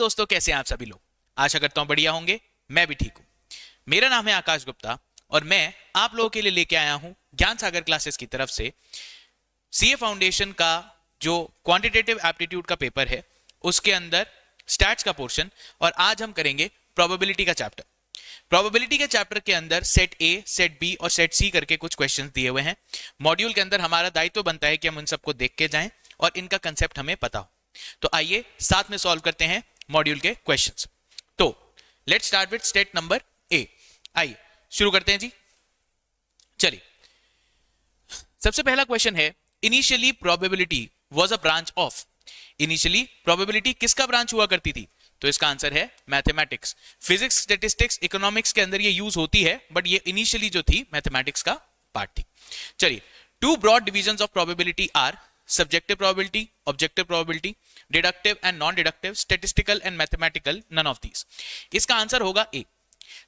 दोस्तों, कैसे हैं आप सभी लोग। आशा करता हूं बढ़िया होंगे। मैं भी ठीक हूं। मेरा नाम है आकाश गुप्ता और मैं आप लोगों के लिए लेके आया हूं ज्ञान सागर क्लासेस की तरफ से सीए फाउंडेशन का जो क्वांटिटेटिव एप्टीट्यूड का पेपर है उसके अंदर स्टैट्स का पोर्शन। और आज हम करेंगे प्रोबेबिलिटी का चैप्टर। प्रोबेबिलिटी के चैप्टर के अंदर सेट ए, सेट बी और सेट सी करके कुछ क्वेश्चंस दिए हुए हैं। मॉड्यूल के अंदर हमारा दायित्व बनता है कि हम उन सबको देख के जाएं और इनका कंसेप्ट हमें पता हो। तो आइए साथ में सॉल्व करते हैं मॉड्यूल के क्वेश्चंस। तो let's start with state number A. आइए शुरू करते हैं जी। चलिए, सबसे पहला क्वेश्चन है, initially probability was a branch of. Initially probability किसका ब्रांच हुआ करती थी? तो इसका आंसर है मैथमेटिक्स। फिजिक्स, स्टैटिस्टिक्स, इकोनॉमिक्स के अंदर ये यूज होती है, बट ये इनिशियली जो थी मैथमेटिक्स का पार्ट थी। चलिए, two broad divisions of probability are subjective probability, objective probability, deductive and non-deductive, statistical and mathematical, none of these। इसका आंसर होगा ए।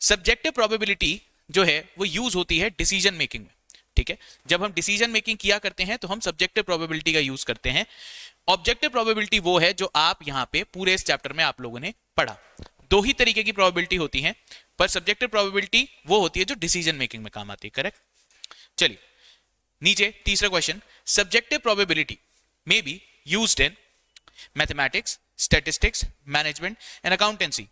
subjective probability जो है वो यूज होती है डिसीजन मेकिंग में। ठीक है, जब हम डिसीजन मेकिंग किया करते हैं तो हम subjective probability का यूज करते हैं। ऑब्जेक्टिव प्रोबेबिलिटी वो है जो आप यहां पे पूरे इस चैप्टर में आप लोगों ने पढ़ा। दो ही तरीके की प्रोबेबिलिटी होती है, पर सब्जेक्टिव प्रोबेबिलिटी वो होती है जो डिसीजन मेकिंग में काम आती है। करेक्ट। चलिए नीचे तीसरा question, subjective probability may be used in mathematics, statistics, management and accountancy.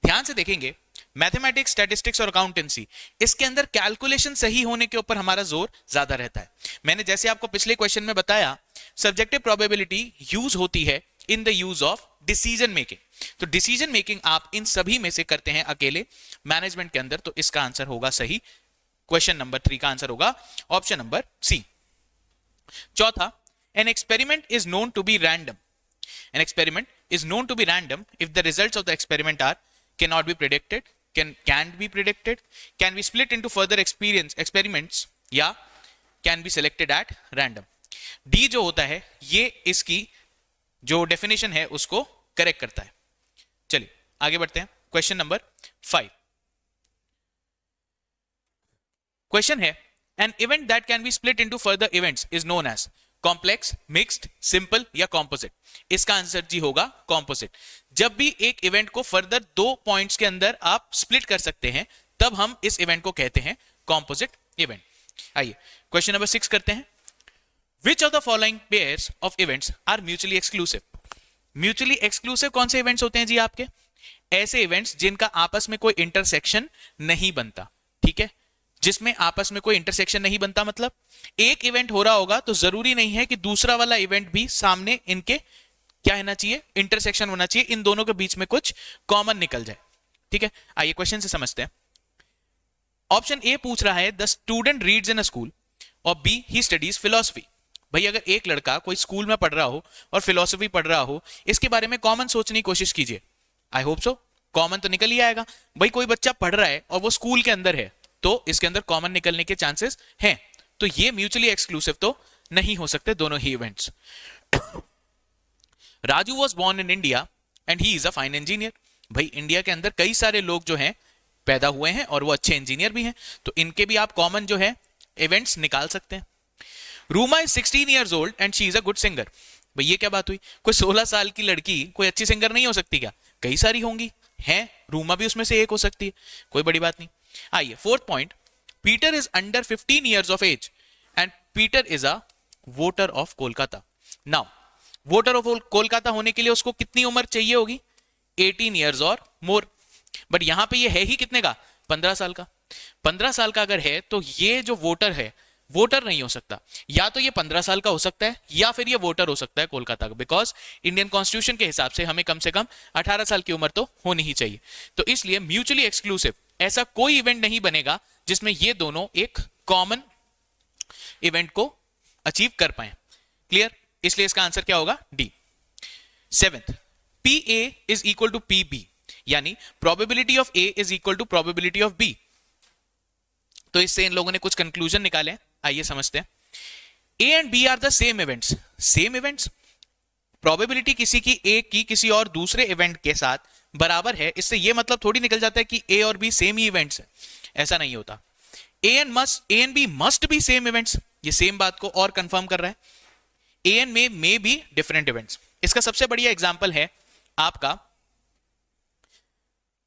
ध्यान से देखेंगे, मैथमेटिक्स, स्टैटिस्टिक्स और अकाउंटेंसी, इसके अंदर कैलकुलेशन सही होने के ऊपर हमारा जोर ज्यादा रहता है। मैंने जैसे आपको पिछले क्वेश्चन में बताया, सब्जेक्टिव प्रोबेबिलिटी यूज होती है in the use of decision making. तो डिसीजन मेकिंग आप इन सभी में से करते हैं अकेले मैनेजमेंट के अंदर। तो इसका आंसर होगा सही। क्वेश्चन नंबर 3 का आंसर होगा ऑप्शन नंबर सी। चौथा, an experiment is known to be random. An experiment is known to be random if the results of the experiment are can not be predicted, can't be predicted, can be split into further experiments या can be selected at random। D जो होता है ये इसकी जो definition है उसको correct करता है। चलिए आगे बढ़ते हैं। Question number 5। क्वेश्चन है, an event that can be split into further events is known as complex, mixed, simple या कॉम्पोजिट। इसका आंसर जी होगा कॉम्पोजिट। जब भी एक इवेंट को फर्दर 2 पॉइंट्स के अंदर आप स्प्लिट कर सकते हैं तब हम इस इवेंट को कहते हैं कॉम्पोजिट इवेंट। आइए क्वेश्चन नंबर 6 करते हैं। Which of the following pairs of events are mutually exclusive. Mutually exclusive कौन से इवेंट्स होते हैं जी आपके? ऐसे इवेंट्स जिनका आपस में कोई इंटरसेक्शन नहीं बनता। ठीक है, जिसमें आपस में कोई इंटरसेक्शन नहीं बनता मतलब एक इवेंट हो रहा होगा तो जरूरी नहीं है कि दूसरा वाला इवेंट भी सामने इनके क्या होना चाहिए, इंटरसेक्शन होना चाहिए, इन दोनों के बीच में कुछ कॉमन निकल जाए। ठीक है, आइए क्वेश्चन से समझते हैं। ऑप्शन ए पूछ रहा है, the student reads in a school और बी ही स्टडीज फिलॉसफी। भाई अगर एक लड़का कोई स्कूल में पढ़ रहा हो और फिलॉसफी पढ़ रहा हो, इसके बारे में कॉमन सोचने की कोशिश कीजिए। आई होप सो कॉमन तो निकल ही आएगा। भाई कोई बच्चा पढ़ रहा है और वो स्कूल के अंदर है तो इसके अंदर कॉमन निकलने के चांसेस हैं। तो ये म्यूचुअली एक्सक्लूसिव तो नहीं हो सकते दोनों ही events. Raju was born in India and he is a fine engineer. भाई इंडिया के अंदर कई सारे लोग जो हैं पैदा हुए हैं और वो अच्छे इंजीनियर भी हैं, तो इनके भी आप कॉमन जो है इवेंट्स निकाल सकते हैं। Ruma is 16 years old and she is a good singer. भाई ये क्या बात हुई? कोई 16 साल की लड़की कोई अच्छी सिंगर नहीं हो सकती क्या? कई सारी होंगी, हैं, रूमा भी उसमें से एक हो सकती है, कोई बड़ी बात नहीं। आइए fourth point, Peter is under 15 years of age and Peter is a voter of Kolkata. Now voter of Kolkata होने के लिए उसको कितनी उम्र चाहिए होगी? 18 years और मोर। बट यहां पे ये है ही कितने का? 15 साल का। 15 साल का अगर है तो ये जो वोटर है वोटर नहीं हो सकता। या तो ये 15 साल का हो सकता है या फिर ये वोटर हो सकता है कोलकाता का, बिकॉज इंडियन कॉन्स्टिट्यूशन के हिसाब से हमें कम से कम 18 साल की उम्र तो होनी ही चाहिए। तो इसलिए म्यूचुअली एक्सक्लूसिव ऐसा कोई इवेंट नहीं बनेगा जिसमें ये दोनों एक कॉमन इवेंट को अचीव कर पाए। क्लियर? इसलिए इसका आंसर क्या होगा? D. 7th, P A is equal to P B, यानी probability of A is equal to probability of B. तो इससे इन लोगों ने कुछ कंक्लूजन निकाले, आइए समझते हैं। A and B are the same events. Same events, probability किसी की ए की किसी और दूसरे इवेंट के साथ बराबर है, इससे यह मतलब थोड़ी निकल जाता है कि ए और बी सेम ही इवेंट्स है। ऐसा नहीं होता। A and B must be same events, ये सेम बात को और कंफर्म कर रहा है। A and may be different events. इसका सबसे बढ़िया एग्जांपल है आपका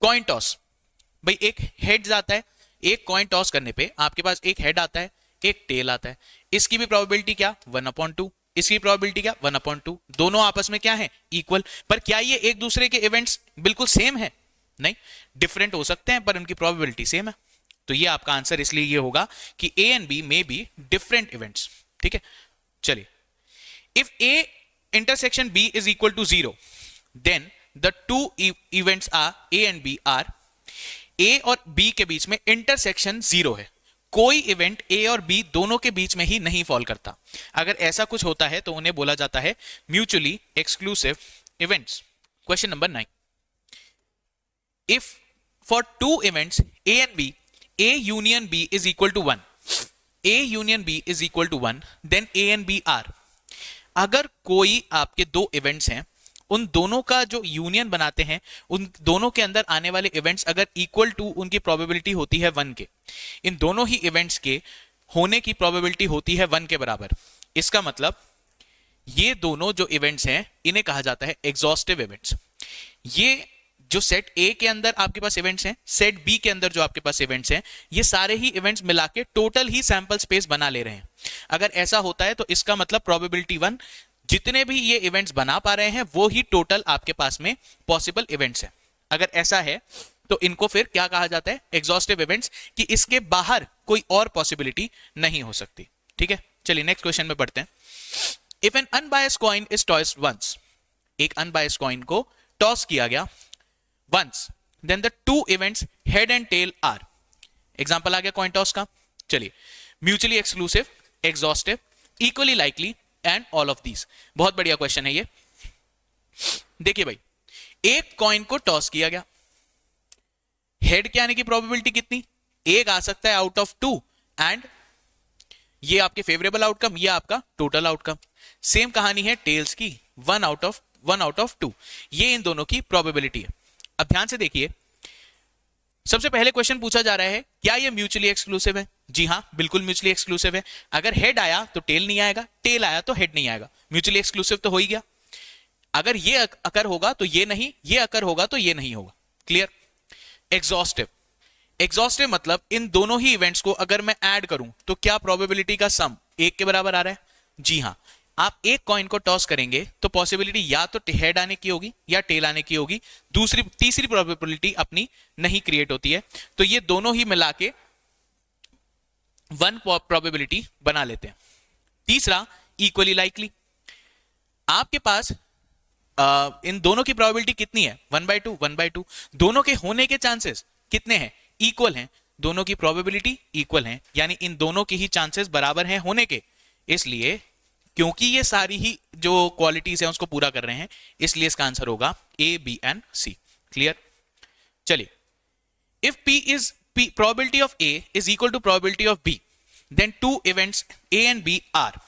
कॉइन टॉस, भाई एक हेड आता है, एक कॉइन टॉस करने पे आपके पास एक हेड आता है, एक टेल आता है, इसकी भी प्रोबेबिलिटी क्या 1/2, इसकी प्रोबेबिलिटी क्या 1/2, दोनों आपस में क्या है इक्वल। पर क्या ये एक दूसरे के इवेंट्स बिल्कुल सेम है? नहीं, डिफरेंट हो सकते हैं पर उनकी प्रोबेबिलिटी सेम है। तो ये आपका आंसर इसलिए ये होगा कि A and B may be different events. ठीक है, चलिए, if A intersection B is equal to 0 then the two events are A and B are, A और बी के बीच में इंटरसेक्शन 0 है, कोई इवेंट ए और बी दोनों के बीच में ही नहीं फॉल करता। अगर ऐसा कुछ होता है तो उन्हें बोला जाता है mutually exclusive events. Question number 9, if for two events A and B, A union B is equal to 1, A union B is equal to 1, then A and B are, अगर कोई आपके दो इवेंट्स हैं, उन दोनों का जो यूनियन बनाते हैं, उन दोनों के अंदर आने वाले इवेंट्स अगर इक्वल टू उनकी प्रोबेबिलिटी होती है 1 के, इन दोनों ही इवेंट्स के होने की प्रोबेबिलिटी होती है 1 के बराबर, इसका मतलब ये दोनों जो इवेंट्स हैं इन्हें कहा जाता है एग्जॉस्टिव इवेंट्स। ये जो सेट ए के अंदर आपके पास इवेंट्स हैं, सेट बी के अंदर जो आपके पास इवेंट्स हैं, ये सारे ही इवेंट्स मिला के टोटल ही सैंपल स्पेस बना ले रहे हैं। अगर ऐसा होता है तो इसका मतलब प्रोबेबिलिटी 1, जितने भी ये इवेंट्स बना पा रहे हैं वो ही टोटल आपके पास में पॉसिबल इवेंट्स हैं। अगर ऐसा है तो इनको फिर क्या कहा जाता है एग्जॉस्टिव इवेंट्स, कि इसके बाहर कोई और पॉसिबिलिटी नहीं हो सकती। ठीक है, चलिए नेक्स्ट क्वेश्चन में पढ़ते हैं। If an unbiased coin is tossed once, एक अनबायस्ड कॉइन को टॉस किया गया once, then the two events head and tail are, example आ गया कॉइन टॉस का। चलिए, mutually exclusive, exhaustive, equally likely and all of these. बहुत बढ़िया क्वेश्चन है ये। देखिए भाई, एक कॉइन को टॉस किया गया, हेड के आने की प्रोबेबिलिटी कितनी, एक आ सकता है आउट ऑफ 2 एंड ये आपके फेवरेबल आउटकम, ये आपका टोटल आउटकम। सेम कहानी है टेल्स की, 1 आउट ऑफ 2, ये इन दोनों की प्रोबेबिलिटी है। अब ध्यान से देखिए, सबसे पहले क्वेश्चन पूछा जा रहा है क्या ये म्यूचुअली एक्सक्लूसिव है? जी हां, बिल्कुल म्यूचुअली एक्सक्लूसिव है। अगर हेड आया तो टेल नहीं आएगा, टेल आया तो हेड नहीं आएगा, म्यूचुअली एक्सक्लूसिव तो हो ही गया। अगर ये अकर होगा तो ये नहीं, ये अकर होगा तो ये नहीं होगा। क्लियर? एग्जॉस्टिव, एग्जॉस्टिव मतलब इन दोनों ही इवेंट्स को अगर मैं ऐड करूं तो क्या प्रोबेबिलिटी का सम 1 के बराबर आ रहा है? जी हां, आप एक कॉइन को टॉस करेंगे तो पॉसिबिलिटी या तो हेड आने की होगी या टेल आने की होगी, तीसरी प्रोबेबिलिटी अपनी नहीं क्रिएट होती है। तो ये दोनों ही मिला के 1 प्रोबेबिलिटी बना लेते हैं। तीसरा, इक्वली लाइकली, आपके पास इन दोनों की प्रोबेबिलिटी कितनी है? 1/2 दोनों के होने के चांसेस कितने हैं? इक्वल हैं, दोनों की प्रोबेबिलिटी इक्वल है, यानी इन दोनों के ही चांसेस बराबर हैं होने के। इसलिए क्योंकि ये सारी ही जो क्वालिटीज हैं उसको पूरा कर रहे हैं, इसलिए इसका आंसर होगा ए, बी एंड सी। क्लियर? चलिए, if P is probability of A is equal to probability of B, then two events A and B are,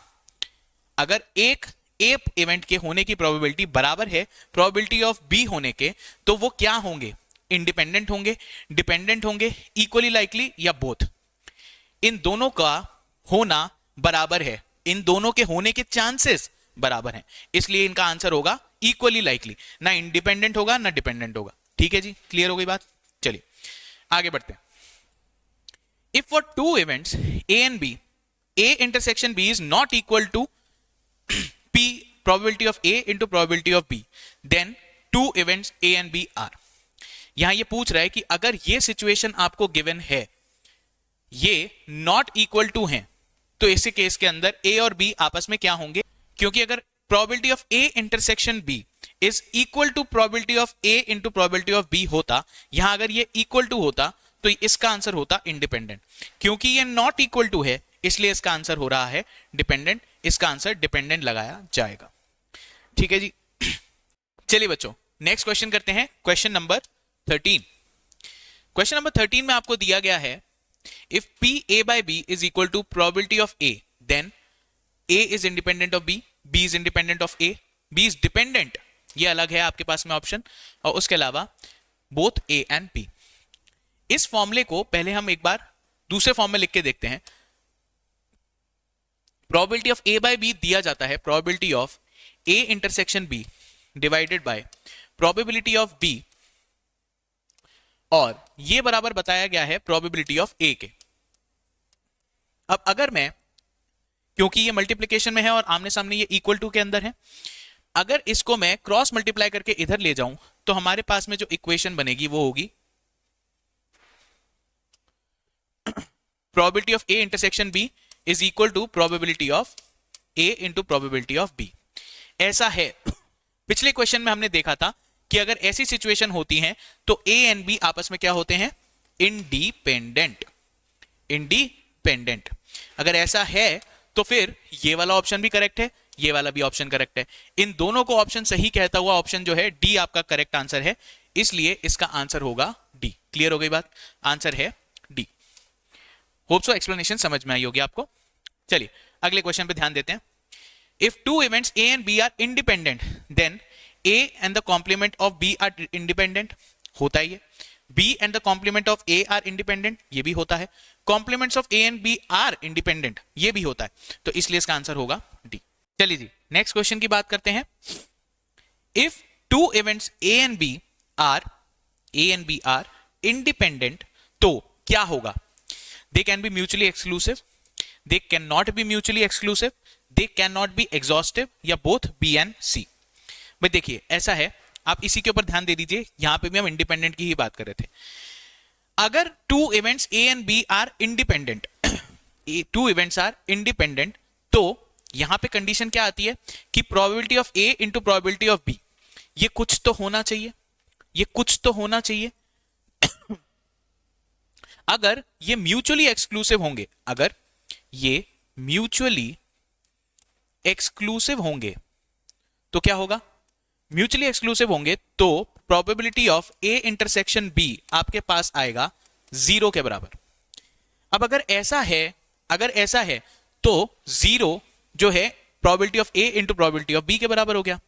अगर एक A इवेंट के होने की प्रोबेबिलिटी बराबर है प्रोबेबिलिटी ऑफ B होने के, तो वो क्या होंगे? इंडिपेंडेंट होंगे, डिपेंडेंट होंगे, इक्वली लाइकली या बोथ? इन दोनों का होना बराबर है, इन दोनों के होने के चांसेस बराबर हैं, इसलिए इनका आंसर होगा इक्वली लाइकली, ना इंडिपेंडेंट होगा ना डिपेंडेंट होगा। ठीक है जी, क्लियर हो गई बात? चलिए आगे बढ़ते हैं। If for two events A and B, A intersection B is not equal to P probability of A into probability of B, then two events A and B are, यहां ये पूछ रहा है कि अगर ये सिचुएशन आपको गिवन है, ये नॉट इक्वल टू हैं, तो इसी केस के अंदर A और B आपस में क्या होंगे? क्योंकि अगर probability of A intersection B is equal to probability of A into probability of B होता, यहां अगर ये इक्वल टू होता तो इसका आंसर होता इंडिपेंडेंट। क्योंकि ये नॉट इक्वल टू है इसलिए इसका आंसर हो रहा है डिपेंडेंट, इसका आंसर डिपेंडेंट लगाया जाएगा। ठीक है जी, चलिए बच्चों नेक्स्ट क्वेश्चन करते हैं, क्वेश्चन नंबर 13। क्वेश्चन नंबर 13 में आपको दिया गया है if P A by B is equal to probability of A, then A is independent of B, B is independent of A, B is dependent, ये अलग है आपके पास में ऑप्शन, और उसके अलावा बोथ A and P। इस फॉर्मूले को पहले हम एक बार दूसरे फॉर्म में लिख के देखते हैं। Probability of A by B दिया जाता है probability of A intersection B divided by probability of B और ये बराबर बताया गया है प्रोबेबिलिटी ऑफ ए के। अब अगर मैं, क्योंकि ये मल्टीप्लीकेशन में है और आमने सामने ये इक्वल टू के अंदर है, अगर इसको मैं क्रॉस मल्टीप्लाई करके इधर ले जाऊं तो हमारे पास में जो इक्वेशन बनेगी वो होगी probability of A intersection B is equal to probability of A into probability of B. ऐसा है, पिछले क्वेश्चन में हमने देखा था कि अगर ऐसी सिचुएशन होती है तो ए एंड बी आपस में क्या होते हैं, इंडिपेंडेंट। इंडिपेंडेंट अगर ऐसा है तो फिर ये वाला ऑप्शन भी करेक्ट है, ये वाला भी ऑप्शन करेक्ट है। इन दोनों को ऑप्शन सही कहता हुआ ऑप्शन जो है डी आपका करेक्ट आंसर है, इसलिए इसका आंसर होगा डी। क्लियर हो गई बात, आंसर है डी। होप सो एक्सप्लेनेशन समझ में आई होगी आपको। चलिए अगले क्वेश्चन पे ध्यान देते हैं। If two events A and B are independent then A and the complement of B are independent. होता है ये। B and the complement of A are independent, ये भी होता है। Complements of A and B are independent, ये भी होता है। तो इसलिए इसका आंसर होगा D। चलिए जी नेक्स्ट क्वेश्चन की बात करते हैं। If two events A and B are independent, तो क्या होगा? They can be mutually exclusive, they cannot be mutually exclusive, they cannot be exhaustive, या both B and C। भाई देखिए ऐसा है, आप इसी के ऊपर ध्यान दे दीजिए, यहां पे भी हम इंडिपेंडेंट की ही बात कर रहे थे। अगर two events A and B are independent, two events are independent, तो यहां पे कंडीशन क्या आती है कि probability of A into probability of B, ये कुछ तो होना चाहिए, ये कुछ तो होना चाहिए। अगर ये म्यूचुअली एक्सक्लूसिव होंगे, अगर ये म्यूचुअली एक्सक्लूसिव होंगे तो क्या होगा? म्यूचुअली एक्सक्लूसिव होंगे तो probability of A intersection B आपके पास आएगा 0 के बराबर। अब अगर ऐसा है तो 0 जो है probability of A into probability of B के बराबर हो गया।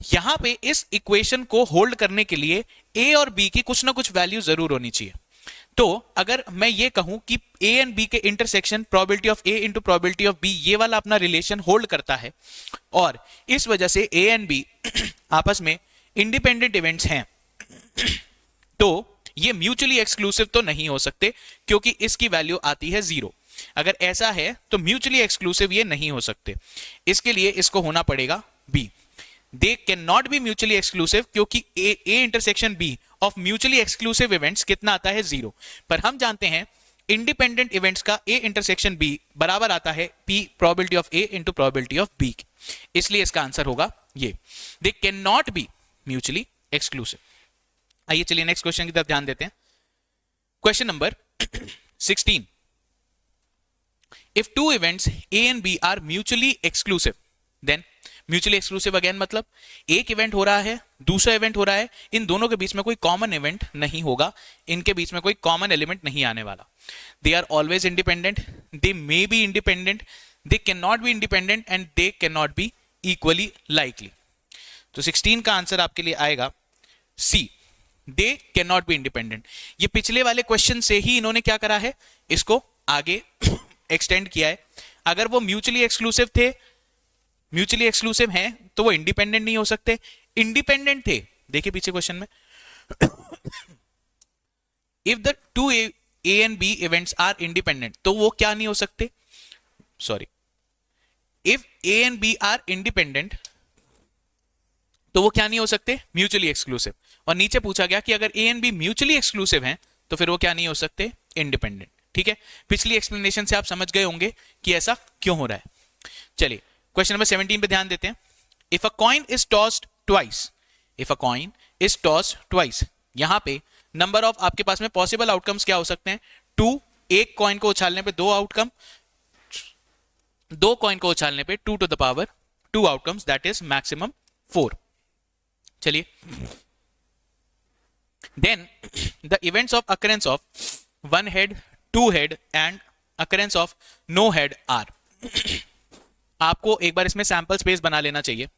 यहां पे इस इक्वेशन को होल्ड करने के लिए ए और बी की कुछ ना कुछ वैल्यू जरूर होनी चाहिए। तो अगर मैं ये कहूं कि ए एंड बी के intersection probability of A into probability of B, ये वाला अपना रिलेशन होल्ड करता है और इस वजह से ए एंड बी आपस में इंडिपेंडेंट इवेंट्स हैं, तो ये म्यूचुअली एक्सक्लूसिव तो नहीं हो सकते क्योंकि इसकी वैल्यू आती है 0। अगर ऐसा है तो म्यूचुअली एक्सक्लूसिव ये नहीं हो सकते, इसके लिए इसको होना पड़ेगा B. They can not be mutually exclusive क्योंकि A intersection B of mutually exclusive events कितना आता है? 0। पर हम जानते हैं इंडिपेंडेंट इवेंट्स का ए इंटरसेक्शन बी बराबर आता है P probability of A into probability of B, इसलिए इसका आंसर होगा ये। They can not be mutually exclusive. आइए चलिए नेक्स्ट क्वेश्चन की तरफ ध्यान देते हैं। Question number 16। If two events A and B are mutually exclusive then, mutually exclusive again मतलब एक इवेंट हो रहा है, दूसरा इवेंट हो रहा है, इन दोनों के बीच में कोई कॉमन इवेंट नहीं होगा, इनके बीच में कोई कॉमन एलिमेंट नहीं आने वाला। They are always independent, they may be independent, they can not be independent and they can not be equally likely. तो 16 का आंसर आपके लिए आएगा C, they can not be independent. ये पिछले वाले क्वेश्चन से ही इन्होंने क्या करा है, इसको आगे एक्सटेंड किया है। अगर वो म्यूचुअली एक्सक्लूसिव थे, म्यूचुअली एक्सक्लूसिव हैं, तो वो इंडिपेंडेंट नहीं हो सकते। इंडिपेंडेंट थे, देखिए पीछे क्वेश्चन में, if the two A and B events are independent, तो वो क्या नहीं हो सकते, sorry, if A and B are independent तो वो क्या नहीं हो सकते, म्यूचुअली एक्सक्लूसिव। और नीचे पूछा गया कि अगर A and B mutually exclusive हैं तो फिर वो क्या नहीं हो सकते, इंडिपेंडेंट। ठीक है, पिछली एक्सप्लेनेशन से आप समझ गए होंगे कि ऐसा क्यों हो रहा है। चलिए क्वेश्चन नंबर 17 पे ध्यान देते हैं। If a coin is tossed twice, if a coin is tossed twice, यहां पे नंबर ऑफ आपके पास में पॉसिबल आउटकम्स क्या हो सकते हैं, 2। एक कॉइन को उछालने पे 2 आउटकम, 2 कॉइन को उछालने पे 2 to the power 2 outcomes, that is maximum 4। चलिए, then the events of occurrence of 1 head, 2 head and occurrence of no head are. आपको एक बार इसमें सैंपल स्पेस बना लेना चाहिए।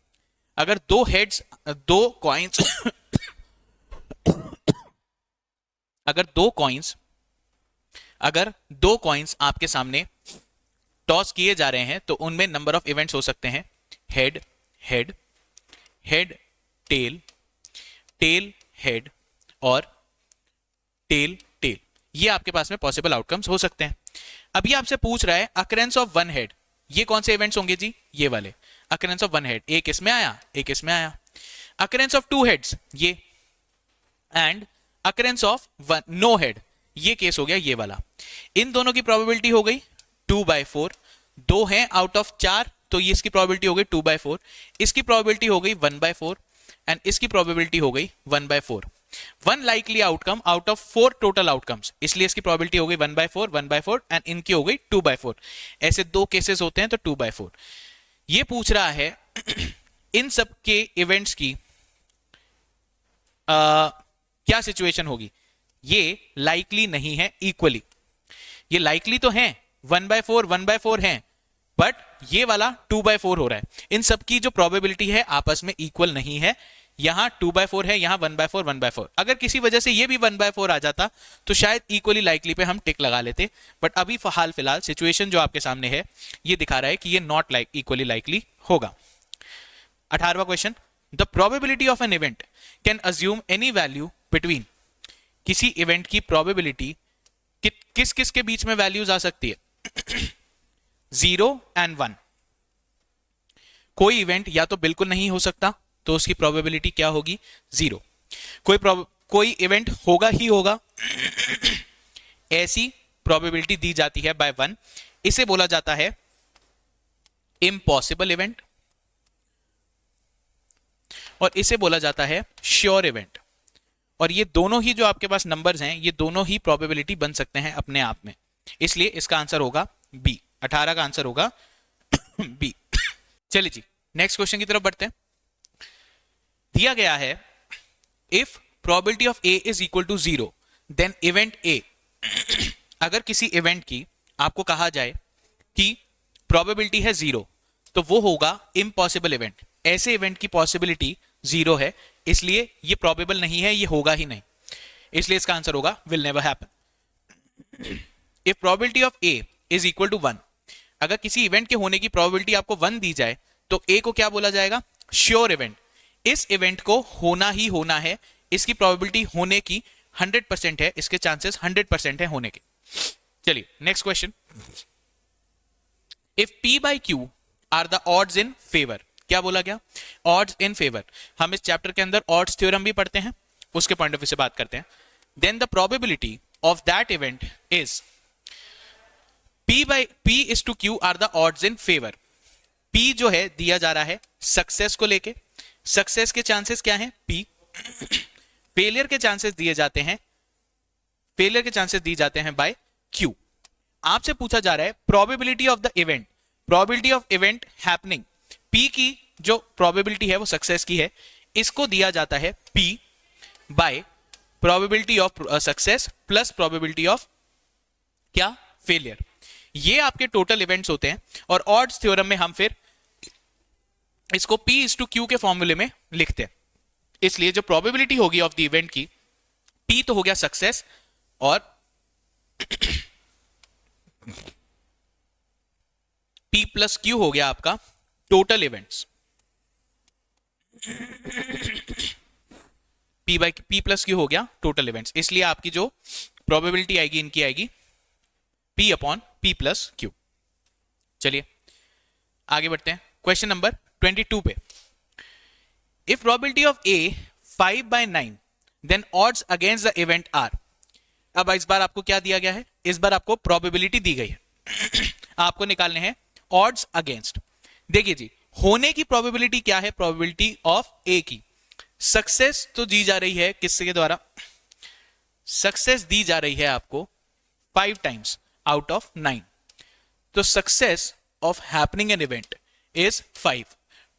अगर 2 हेड्स, 2 कॉइंस अगर 2 कॉइंस आपके सामने टॉस किए जा रहे हैं तो उनमें नंबर ऑफ इवेंट्स हो सकते हैं head head, head tail, tail head और टेल, टेल। ये आपके पास में पॉसिबल आउटकम्स हो सकते हैं। अभी आपसे पूछ रहा है अकरेंस ऑफ वन हेड, ये कौन से इवेंट्स होंगे जी? ये वाले अकरेंस ऑफ वन हेड, एक इसमें आया एक इसमें आया। अकरेंस ऑफ टू हेड्स ये, and occurrence of no head, ये केस हो गया ये वाला। इन दोनों की प्रोबेबिलिटी हो गई 2/4, दो हैं आउट ऑफ 4, तो ये इसकी प्रोबेबिलिटी हो गई 2/4, इसकी प्रोबेबिलिटी हो गई 1/4 एंड इसकी प्रोबेबिलिटी हो गई 1/4। One likely outcome out of 4 total outcomes, इसलिए इसकी प्रोबेबिलिटी हो गई 1/4 1/4 एंड इनकी हो गई 2/4। ऐसे दो केसेस होते हैं तो 2/4। ये पूछ रहा है इन सब के इवेंट्स की क्या सिचुएशन होगी? ये लाइकली नहीं है इक्वली, ये लाइकली तो है 1/4 1/4 है, बट ये वाला 2/4 हो रहा है। इन सब की जो प्रोबेबिलिटी है आपस में इक्वल नहीं है, यहां 2/4 है, यहां 1/4 1/4। अगर किसी वजह से ये भी 1/4 आ जाता तो शायद इक्वली लाइकली पे हम टिक लगा लेते, बट अभी हाल फिलहाल सिचुएशन जो आपके सामने है ये दिखा रहा है कि ये नॉट लाइक इक्वली लाइकली होगा। 18वां question, the probability of an event can assume any value between, किसी इवेंट की प्रोबेबिलिटी किस किस के बीच में वैल्यूज आ सकती है 0 एंड 1। कोई इवेंट या तो बिल्कुल नहीं हो सकता तो उसकी प्रोबेबिलिटी क्या होगी? 0। कोई इवेंट होगा ही होगा, ऐसी प्रोबेबिलिटी दी जाती है बाय 1, इसे बोला जाता है इम्पॉसिबल इवेंट, और इसे बोला जाता है श्योर इवेंट। और ये दोनों ही जो आपके पास नंबर्स हैं ये दोनों ही प्रोबेबिलिटी बन सकते हैं अपने आप में, इसलिए इसका आंसर होगा बी। 18 का आंसर होगा बी। चलिए जी नेक्स्ट क्वेश्चन की तरफ बढ़ते हैं। दिया गया है if probability of A is equal to 0 then event A. अगर किसी इवेंट की आपको कहा जाए कि प्रोबेबिलिटी है 0 तो वो होगा इम्पॉसिबल इवेंट। ऐसे इवेंट की पॉसिबिलिटी 0 है, इसलिए ये प्रोबेबल नहीं है, ये होगा ही नहीं, इसलिए इसका आंसर होगा will never happen. If probability of A is equal to 1, अगर किसी इवेंट के होने की प्रोबेबिलिटी आपको 1 दी जाए तो ए को क्या बोला जाएगा? Sure event. इस इवेंट को होना ही होना है, इसकी प्रोबेबिलिटी होने की 100% है, इसके चांसेस 100% है होने के। चलिए next question, if P by Q are the odds in favour. क्या बोला गया? Odds in favour. हम इस चैप्टर के अंदर ऑड्स थ्योरम भी पढ़ते हैं, उसके पॉइंट ऑफ व्यू से बात करते हैं। Then the probability of that event is P is to Q are the odds in favour. P जो है दिया जा रहा है सक्सेस को लेके, सक्सेस के चांसेस क्या हैं? P। फेलियर के चांसेस दिए जाते हैं, फेलियर के चांसेस दिए जाते हैं बाय Q। आपसे पूछा जा रहा है probability of the event, probability of event happening. P की जो प्रोबेबिलिटी है वो सक्सेस की है, इसको दिया जाता है P bye probability of success plus probability of क्या? फेलियर। ये आपके टोटल इवेंट्स होते हैं, और ऑड्स थ्योरम में हम फिर इसको P is to Q के फॉर्मूले में लिखते हैं। इसलिए जो प्रोबेबिलिटी होगी ऑफ द इवेंट की, P तो हो गया सक्सेस और P प्लस Q हो गया आपका total events. P plus Q हो गया टोटल इवेंट्स, इसलिए आपकी जो प्रोबेबिलिटी आएगी इनकी आएगी P upon P plus Q। चलिए आगे बढ़ते हैं क्वेश्चन नंबर 22 पे। If probability of A 5/9 then odds against the event are. अब इस बार आपको क्या दिया गया है? इस बार आपको प्रोबेबिलिटी दी गई है, आपको निकालने हैं ऑड्स अगेंस्ट। देखिए जी होने की प्रोबेबिलिटी क्या है? प्रोबेबिलिटी ऑफ A की। सक्सेस तो दी जा रही है किसके द्वारा? सक्सेस दी जा रही है आपको 5 टाइम्स आउट ऑफ 9, तो success of happening an event is 5।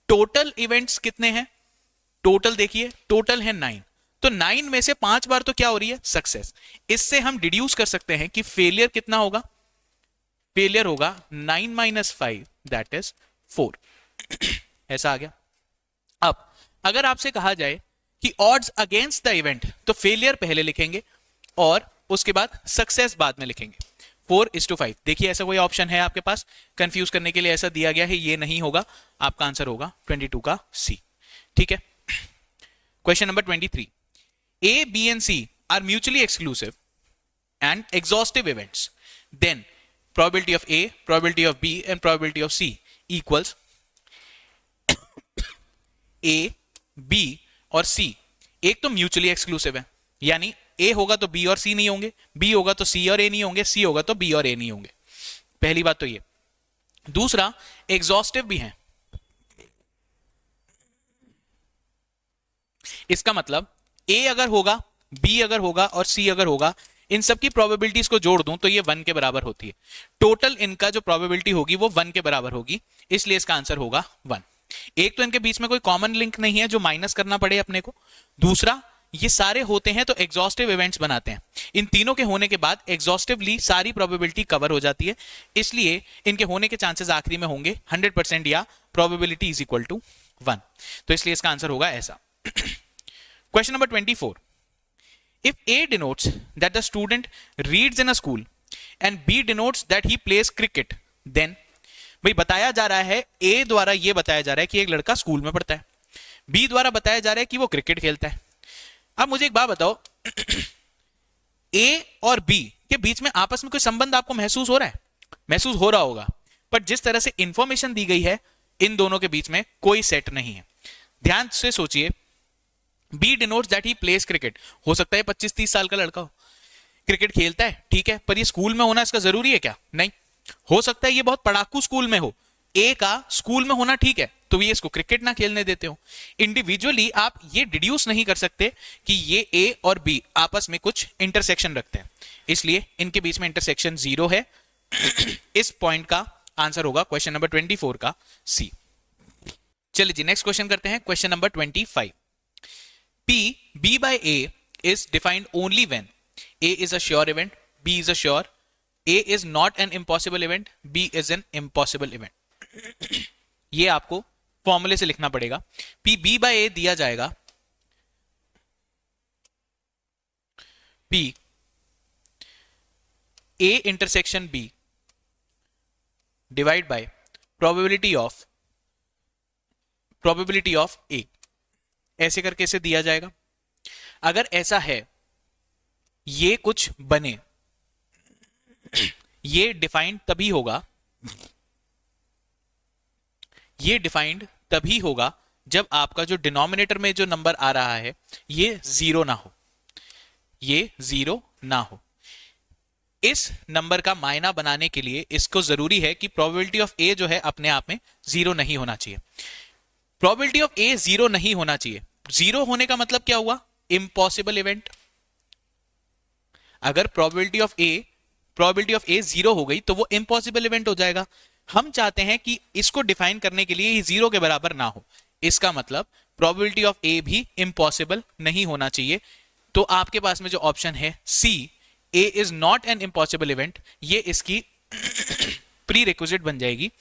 Total events कितने हैं? टोटल देखिए, टोटल है 9, तो 9 में से 5 बार तो क्या हो रही है? सक्सेस। इससे हम डिड्यूस कर सकते हैं कि फेलियर कितना होगा? फेलियर होगा 9 - 5 दैट इज 4। ऐसा आ गया। अब अगर आपसे कहा जाए कि ऑड्स अगेंस्ट द इवेंट, तो फेलियर पहले लिखेंगे और उसके बाद सक्सेस बाद में लिखेंगे। 4:5। देखिए ऐसा कोई ऑप्शन है आपके पास? कंफ्यूज करने के लिए ऐसा दिया गया है, ये नहीं होगा, आपका आंसर होगा 22 का सी। ठीक है। Question number 23, A, B and C are mutually exclusive and exhaustive events, then probability of A, probability of B and probability of C equals A, B और C एक तो म्यूचुअली एक्सक्लूसिव है, यानी A होगा तो B और C नहीं होंगे, B होगा तो C और A नहीं होंगे, C होगा तो B और A नहीं होंगे। पहली बात तो ये। दूसरा, एग्जॉस्टिव भी है। इसका मतलब A अगर होगा, B अगर होगा और C अगर होगा, इन सब की प्रोबेबिलिटीज को जोड़ दूं तो ये 1 के बराबर होती है। टोटल इनका जो प्रोबेबिलिटी होगी वो 1 के बराबर होगी, इसलिए इसका आंसर होगा 1। एक तो इनके बीच में कोई कॉमन लिंक नहीं है जो माइनस करना पड़े अपने को। दूसरा, ये सारे होते हैं तो एग्जॉस्टिव इवेंट्स बनाते हैं। इन तीनों के होने के बाद एग्जॉस्टिवली सारी प्रोबेबिलिटी कवर हो जाती है, इसलिए इनके होने के चांसेस आखिरी में होंगे 100% या प्रोबेबिलिटी इज इक्वल टू 1। तो इसलिए इसका आंसर होगा ऐसा। Question number 24, if A denotes that the student reads in a school and B denotes that he plays cricket, then भाई बताया जा रहा है, A द्वारा ये बताया जा रहा है कि एक लड़का स्कूल में पढ़ता है, B द्वारा बताया जा रहा है कि वो क्रिकेट खेलता है। अब मुझे एक बात बताओ, A और B के बीच में आपस में कोई संबंध आपको महसूस हो रहा है? महसूस हो रहा होगा, पर जिस तरह से इंफॉर्मेशन दी गई है इन दोनों के बीच में कोई सेट नहीं है। ध्यान से सोचिए, B denotes that he plays cricket, हो सकता है 25-30 साल का लड़का हो, क्रिकेट खेलता है, ठीक है, पर ये स्कूल में होना इसका जरूरी है क्या? नहीं। हो सकता है ये बहुत पढ़ाकू स्कूल में हो, A का स्कूल में होना ठीक है, तो ये इसको क्रिकेट ना खेलने देते हो। इंडिविजुअली आप ये डिड्यूस नहीं कर सकते कि ये A और B आपस में कुछ इंटरसेक्शन रखते हैं, इसलिए इनके बीच में इंटरसेक्शन 0 है। इस पॉइंट का आंसर होगा क्वेश्चन नंबर 24 का C। चलिए जी नेक्स्ट क्वेश्चन करते हैं, question number 25। P, B by A is defined only when A is a sure event, B is a sure, A is not an impossible event, B is an impossible event। ये आपको फॉर्मूले से लिखना पड़ेगा। P, B by A दिया जाएगा, P A intersection B divide by probability of A, ऐसे करके इसे दिया जाएगा। अगर ऐसा है, ये कुछ बने, ये डिफाइंड तभी होगा, ये डिफाइंड तभी होगा जब आपका जो डिनोमिनेटर में जो नंबर आ रहा है ये 0 ना हो, ये 0 ना हो। इस नंबर का मायना बनाने के लिए इसको जरूरी है कि प्रोबेबिलिटी ऑफ ए जो है अपने आप में 0 नहीं होना चाहिए। प्रोबेबिलिटी ऑफ ए 0 नहीं होना चाहिए। 0 होने का मतलब क्या हुआ? Impossible event. अगर प्रोबेबिलिटी ऑफ ए 0 हो गई तो वो इम्पॉसिबल इवेंट हो जाएगा। हम चाहते हैं कि इसको डिफाइन करने के लिए ये 0 के बराबर ना हो, इसका मतलब प्रोबेबिलिटी ऑफ ए भी इम्पॉसिबल नहीं होना चाहिए। तो आपके पास में जो ऑप्शन है C, A is not an impossible event, ये इसकी प्री रिक्विजिट बन जाएगी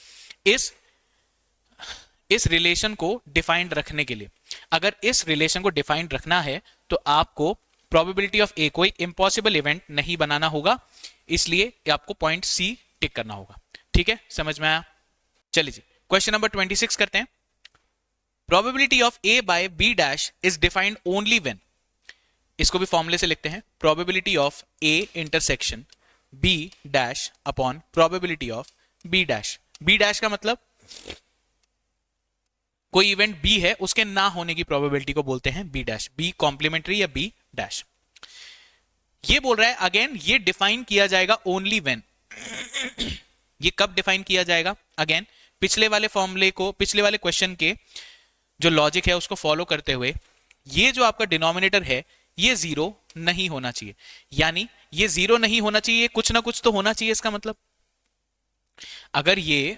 इस रिलेशन को डिफाइंड रखने के लिए। अगर इस रिलेशन को डिफाइंड रखना है तो आपको प्रोबेबिलिटी ऑफ ए को एक इम्पॉसिबल इवेंट नहीं बनाना होगा, इसलिए आपको पॉइंट सी टिक करना होगा। ठीक है, समझ में आया? चलिए जी क्वेश्चन नंबर 26 करते हैं। Probability of A by B dash is defined only when, इसको भी फॉर्मूले से लिखते हैं, probability of A intersection B dash upon probability of B dash. B dash का मतलब कोई इवेंट बी है उसके ना होने की प्रोबेबिलिटी को बोलते हैं बी डैश, बी कॉम्प्लीमेंट्री या बी डैश। ये बोल रहा है अगेन ये डिफाइन किया जाएगा ओनली व्हेन। ये कब डिफाइन किया जाएगा? अगेन पिछले वाले फॉर्मूले को, पिछले वाले क्वेश्चन के जो लॉजिक है उसको फॉलो करते हुए, ये जो आपका डिनोमिनेटर है ये 0 नहीं होना चाहिए, यानी ये 0 नहीं होना चाहिए, कुछ ना कुछ तो होना चाहिए। इसका मतलब अगर ये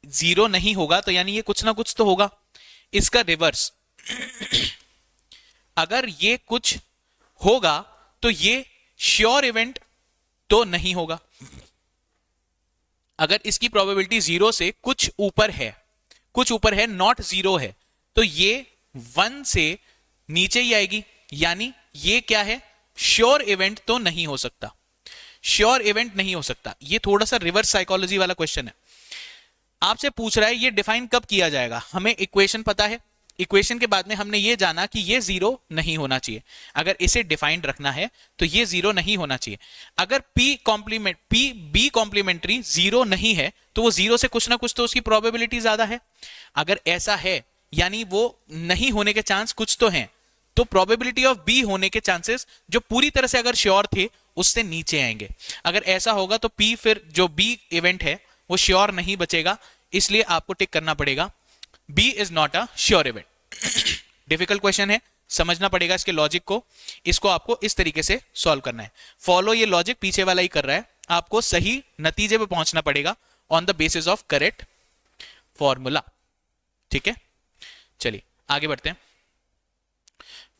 0 नहीं होगा तो यानी ये कुछ ना कुछ तो होगा। इसका रिवर्स, अगर ये कुछ होगा तो ये श्योर इवेंट तो नहीं होगा। अगर इसकी प्रोबेबिलिटी 0 से कुछ ऊपर है, नॉट 0 है, तो ये 1 से नीचे ही आएगी, यानी ये क्या है? श्योर इवेंट तो नहीं हो सकता, श्योर इवेंट नहीं हो सकता। ये थोड़ा सा रिवर्स साइकोलॉजी वाला क्वेश्चन है। आपसे पूछ रहा है ये डिफाइन कब किया जाएगा। हमें इक्वेशन पता है, इक्वेशन के बाद में हमने ये जाना कि ये जीरो नहीं होना चाहिए। अगर इसे डिफाइंड रखना है तो ये जीरो नहीं होना चाहिए। अगर पी बी कॉम्प्लीमेंट्री जीरो नहीं है तो वो जीरो से कुछ ना कुछ तो उसकी प्रोबेबिलिटी ज्यादा है। अगर ऐसा है यानी वो नहीं होने के चांस कुछ तो हैं, तो प्रोबेबिलिटी ऑफ बी होने के चांसेस जो पूरी तरह से अगर श्योर थे उससे नीचे आएंगे। अगर ऐसा होगा तो पी फिर जो बी इवेंट है वो श्योर नहीं बचेगा, इसलिए आपको टिक करना पड़ेगा B is not a sure event. Difficult question है, समझना पड़ेगा इसके लॉजिक को। इसको आपको इस तरीके से सॉल्व करना है। फॉलो ये लॉजिक पीछे वाला ही कर रहा है, आपको सही नतीजे पे पहुंचना पड़ेगा on the basis of correct formula. ठीक है, चलिए आगे बढ़ते हैं।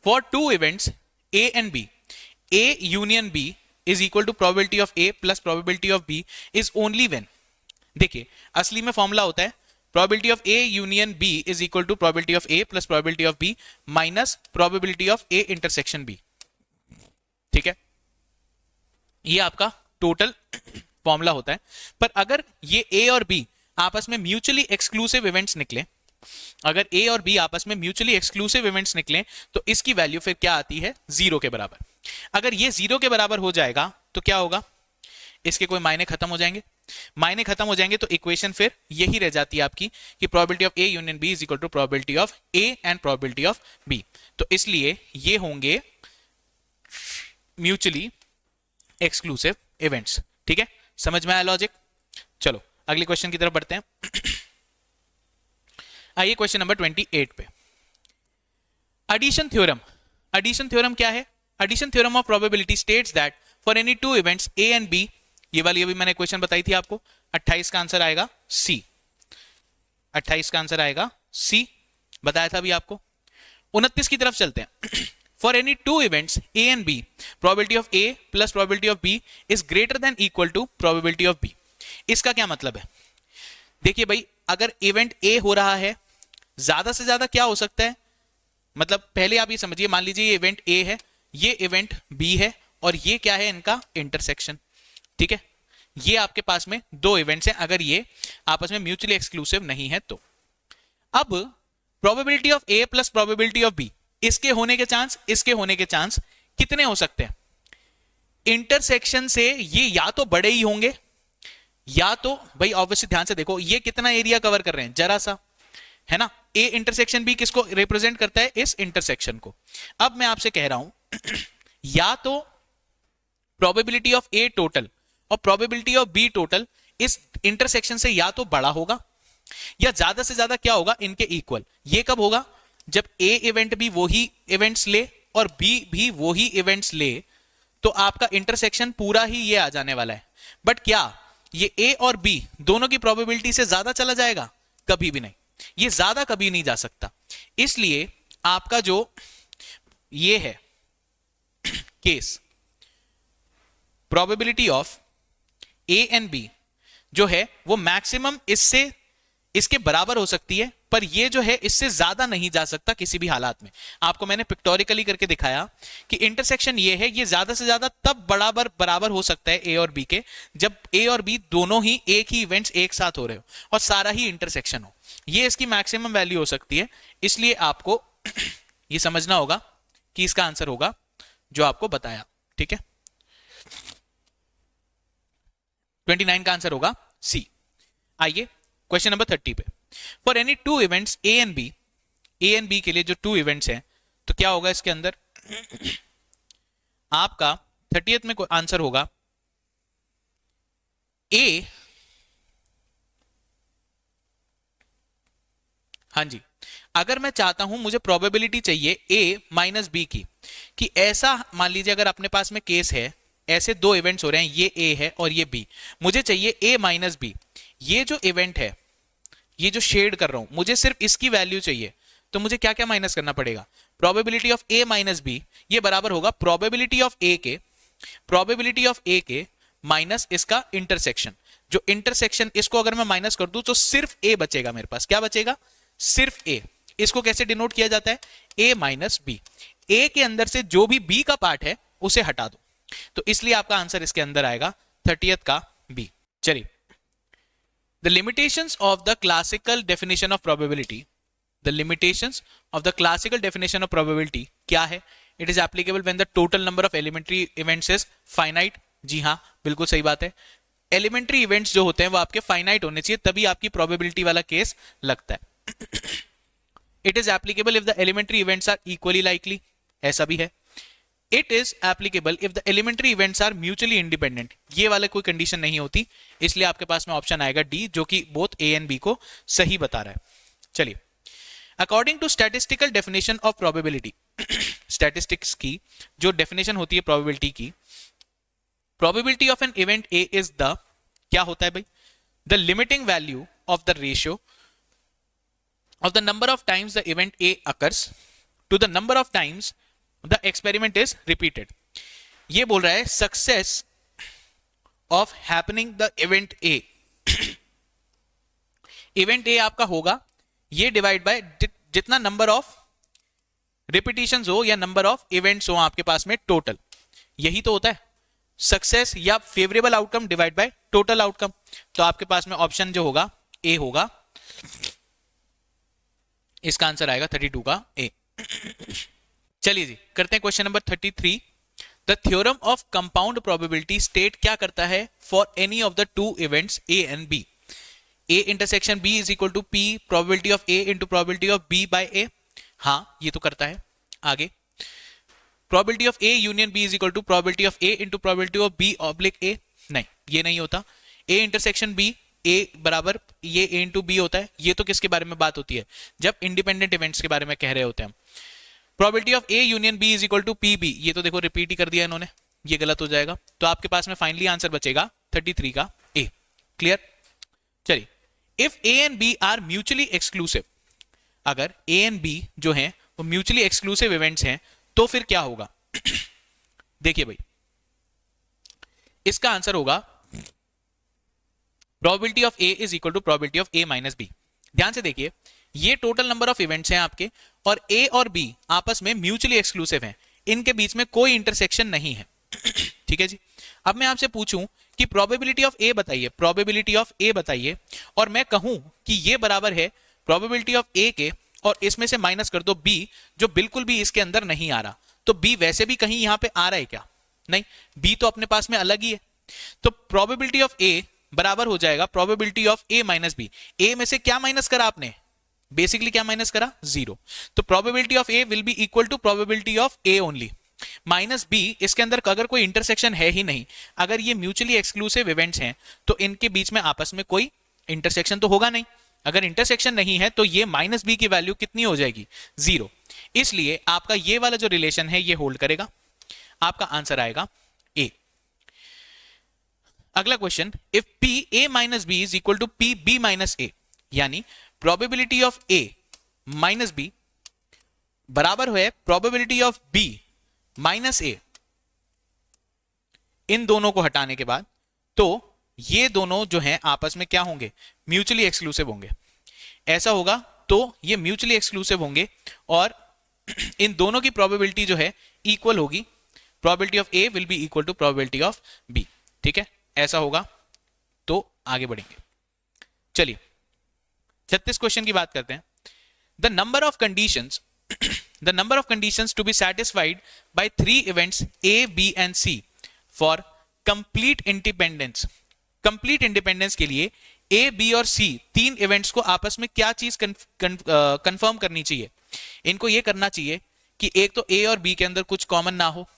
For two events A and B, A union B is equal to probability of A plus probability of B is only when, देखिए असली में फॉर्मूला होता है probability of A union B is equal to probability of A plus probability of B minus probability of A intersection B. ठीक है, ये आपका total formula होता है। पर अगर ये ए और बी आपस में म्यूचुअली एक्सक्लूसिव इवेंट्स निकले, अगर ए और बी आपस में म्यूचुअली एक्सक्लूसिव इवेंट्स निकले तो इसकी वैल्यू फिर क्या आती है, जीरो के बराबर। अगर ये जीरो के बराबर हो जाएगा तो क्या होगा, इसके कोई मायने खत्म हो जाएंगे। मायने खत्म हो जाएंगे तो इक्वेशन फिर यही रह जाती है आपकी कि probability of A union B is equal to probability of A and probability of B. तो इसलिए ये होंगे म्यूचुअली एक्सक्लूसिव इवेंट्स। ठीक है, समझ में आया लॉजिक। चलो अगले क्वेश्चन की तरफ बढ़ते हैं। आइए क्वेश्चन नंबर 28 पे। एडिशन थ्योरम, एडिशन थ्योरम क्या है? Addition theorem of probability states that for any two events A and B, ये वाली अभी मैंने क्वेश्चन बताई थी आपको, 28 का आंसर आएगा सी। 28 का आंसर आएगा सी, बताया था अभी आपको। 29 की तरफ चलते हैं। For any two events A and B, probability of A plus probability of B is greater than equal to probability of B. इसका क्या मतलब है? देखिए भाई, अगर इवेंट ए हो रहा है, ज्यादा से ज्यादा क्या हो सकता है, मतलब पहले आप ये समझिए, मान लीजिए ये इवेंट ए है, ये इवेंट बी है और ये क्या है, इनका इंटरसेक्शन। ठीक है, ये आपके पास में दो इवेंट्स हैं, अगर ये आपस में म्यूचुअली एक्सक्लूसिव नहीं है तो। अब probability of A plus probability of B, इसके होने के चांस, इसके होने के चांस कितने हो सकते हैं? इंटरसेक्शन से ये या तो बड़े ही होंगे या तो, भाई ऑब्वियसली ध्यान से देखो, ये कितना एरिया कवर कर रहे हैं, जरा सा, है ना। ए इंटरसेक्शन बी किसको रिप्रेजेंट करता है? इस इंटरसेक्शन को। अब मैं आपसे कह रहा हूं या तो प्रोबेबिलिटी ऑफ ए टोटल और प्रोबेबिलिटी ऑफ बी टोटल इस इंटरसेक्शन से या तो बड़ा होगा या ज्यादा से ज्यादा क्या होगा, इनके इक्वल। ये कब होगा? जब ए इवेंट भी वही इवेंट्स ले और बी भी वही इवेंट्स ले, तो आपका इंटरसेक्शन पूरा ही ये आ जाने वाला है। बट क्या ये ए और बी दोनों की प्रोबेबिलिटी से ज्यादा चला जाएगा? कभी भी नहीं, ये ज्यादा कभी नहीं जा सकता। इसलिए आपका जो ये है case, probability of A and B जो है वो मैक्सिमम इसके बराबर हो सकती है, पर ये जो है इससे ज्यादा नहीं जा सकता किसी भी हालात में। आपको मैंने पिक्टोरिकली करके दिखाया कि इंटरसेक्शन ये है, ये ज्यादा से ज्यादा तब बराबर हो सकता है ए और बी के, जब ए और बी दोनों ही एक ही इवेंट्स एक साथ हो रहे हो और सारा ही इंटरसेक्शन हो। ये इसकी मैक्सिमम वैल्यू हो सकती है। इसलिए आपको ये समझना होगा कि इसका आंसर होगा जो आपको बताया। ठीक है, 29 का आंसर होगा सी। आइए क्वेश्चन नंबर 30 पे। For any two events A and B, A and B के लिए जो टू इवेंट्स हैं तो क्या होगा इसके अंदर? आपका 30th में आंसर होगा ए, हाँ जी, अगर मैं चाहता हूं, मुझे प्रोबेबिलिटी चाहिए ए माइनस बी की, कि ऐसा मान लीजिए अगर अपने पास में केस है, ऐसे दो इवेंट्स हो रहे हैं, ये ए है और ये बी, मुझे चाहिए ए माइनस बी। ये जो इवेंट है, ये जो शेड कर रहा हूं, मुझे सिर्फ इसकी वैल्यू चाहिए, तो मुझे क्या क्या माइनस करना पड़ेगा? Probability of A minus B, ये बराबर होगा प्रोबेबिलिटी ऑफ ए के माइनस इसका इंटरसेक्शन। जो इंटरसेक्शन, इसको अगर मैं माइनस कर दूं तो सिर्फ ए बचेगा मेरे पास। क्या बचेगा? सिर्फ ए। इसको कैसे डिनोट किया जाता है? ए माइनस बी। ए के अंदर से जो भी बी का पार्ट है उसे हटा दो, तो इसलिए आपका आंसर इसके अंदर आएगा 30th का बी। चलिए, the limitations of the classical definition of probability, the limitations of the classical definition of probability क्या है? It is applicable when the total number of elementary events is finite. जी हाँ, बिल्कुल सही बात है। एलिमेंट्री इवेंट्स जो होते हैं वो आपके फाइनाइट होने चाहिए, तभी आपकी प्रोबेबिलिटी वाला केस लगता है। It is applicable if the elementary events are equally likely, ऐसा भी है। It is applicable if the elementary events are mutually independent, ये वाले कोई कंडीशन नहीं होती, इसलिए आपके पास में ऑप्शन आएगा डी, जो कि बोथ ए एंड बी को सही बता रहा है। चलिए, according to statistical definition of probability, statistics की जो डेफिनेशन होती है प्रोबेबिलिटी की, probability of an event A is the, क्या होता है भाई? The limiting value of the ratio of the number of times the event A occurs to the number of times the experiment is repeated. ये बोल रहा है success of happening the event A, event A आपका होगा ये divide bye जितना number of repetitions हो या नंबर ऑफ इवेंट्स हो आपके पास में टोटल, यही तो होता है सक्सेस या favourable outcome divide by total outcome. तो आपके पास में ऑप्शन जो होगा ए होगा, इसका आंसर आएगा 32 का ए। चलिए जी, करते हैं question number 33। The theorem of compound probability state क्या करता है for any of the two events A and B, A intersection B is equal to P probability of A into probability of B by A. हाँ, ये तो करता है। आगे, probability of A union B is equal to probability of A into probability of B oblique A, नहीं ये नहीं होता। ए इंटरसेक्शन बी, ए बराबर ये ए इंटू बी होता है, ये तो किसके बारे में बात होती है? जब इंडिपेंडेंट इवेंट्स के बारे में कह रहे होते हैं हम। Probability of A union B is equal to P B, ये तो देखो रिपीट ही कर दिया इन्होंने, ये गलत हो जाएगा। तो आपके पास में फाइनली आंसर बचेगा 33 का ए। क्लियर? चलिए, if A and B are mutually exclusive, अगर ए एंड बी जो हैं वो म्यूचुअली एक्सक्लूसिव इवेंट्स हैं तो फिर क्या होगा? देखिए भाई, इसका आंसर होगा probability of A is equal to probability of A minus B. ध्यान से देखिए, ये टोटल नंबर ऑफ इवेंट्स हैं आपके, और ए और बी आपस में म्यूचुअली एक्सक्लूसिव हैं, इनके बीच में कोई इंटरसेक्शन नहीं है। ठीक है जी। अब मैं आपसे पूछूं कि प्रोबेबिलिटी ऑफ ए बताइए, प्रोबेबिलिटी ऑफ ए बताइए, और मैं कहूं कि ये बराबर है प्रोबेबिलिटी ऑफ ए के, और इसमें से माइनस कर दो बी, जो बिल्कुल भी इसके अंदर नहीं आ रहा। तो बी वैसे भी कहीं यहां पे आ रहा है क्या? नहीं, बी तो अपने पास में अलग ही है। तो प्रोबेबिलिटी ऑफ ए बराबर हो जाएगा probability of A minus B. A में से क्या माइनस करा आपने? बेसिकली क्या माइनस करा? 0। तो probability of A will be equal to probability of A only minus B. इसके अंदर अगर कोई इंटरसेक्शन है ही नहीं, अगर ये म्यूचुअली एक्सक्लूसिव इवेंट्स हैं तो इनके बीच में आपस में कोई इंटरसेक्शन तो होगा नहीं। अगर इंटरसेक्शन नहीं है तो ये माइनस बी की वैल्यू कितनी हो जाएगी? 0। इसलिए आपका ये वाला जो रिलेशन है ये होल्ड करेगा। आपका आंसर आएगा ए। अगला question, if P A minus B is equal to P B minus A, यानी probability of A minus B बराबर है probability of B minus A, इन दोनों को हटाने के बाद, तो ये दोनों जो हैं आपस में क्या होंगे? म्यूचुअली एक्सक्लूसिव होंगे। ऐसा होगा तो ये म्यूचुअली एक्सक्लूसिव होंगे और इन दोनों की प्रोबेबिलिटी जो है इक्वल होगी। Probability of A will be equal to probability of B. ठीक है, ऐसा होगा तो आगे बढ़ेंगे। चलिए 36 क्वेश्चन की बात करते हैं। The number of conditions to be satisfied by 3 events A, B and C for complete independence. Complete independence के लिए ए, बी और सी 3 इवेंट्स को आपस में क्या चीज कंफर्म करनी चाहिए? इनको ये करना चाहिए कि एक तो ए और बी के अंदर कुछ कॉमन ना हो,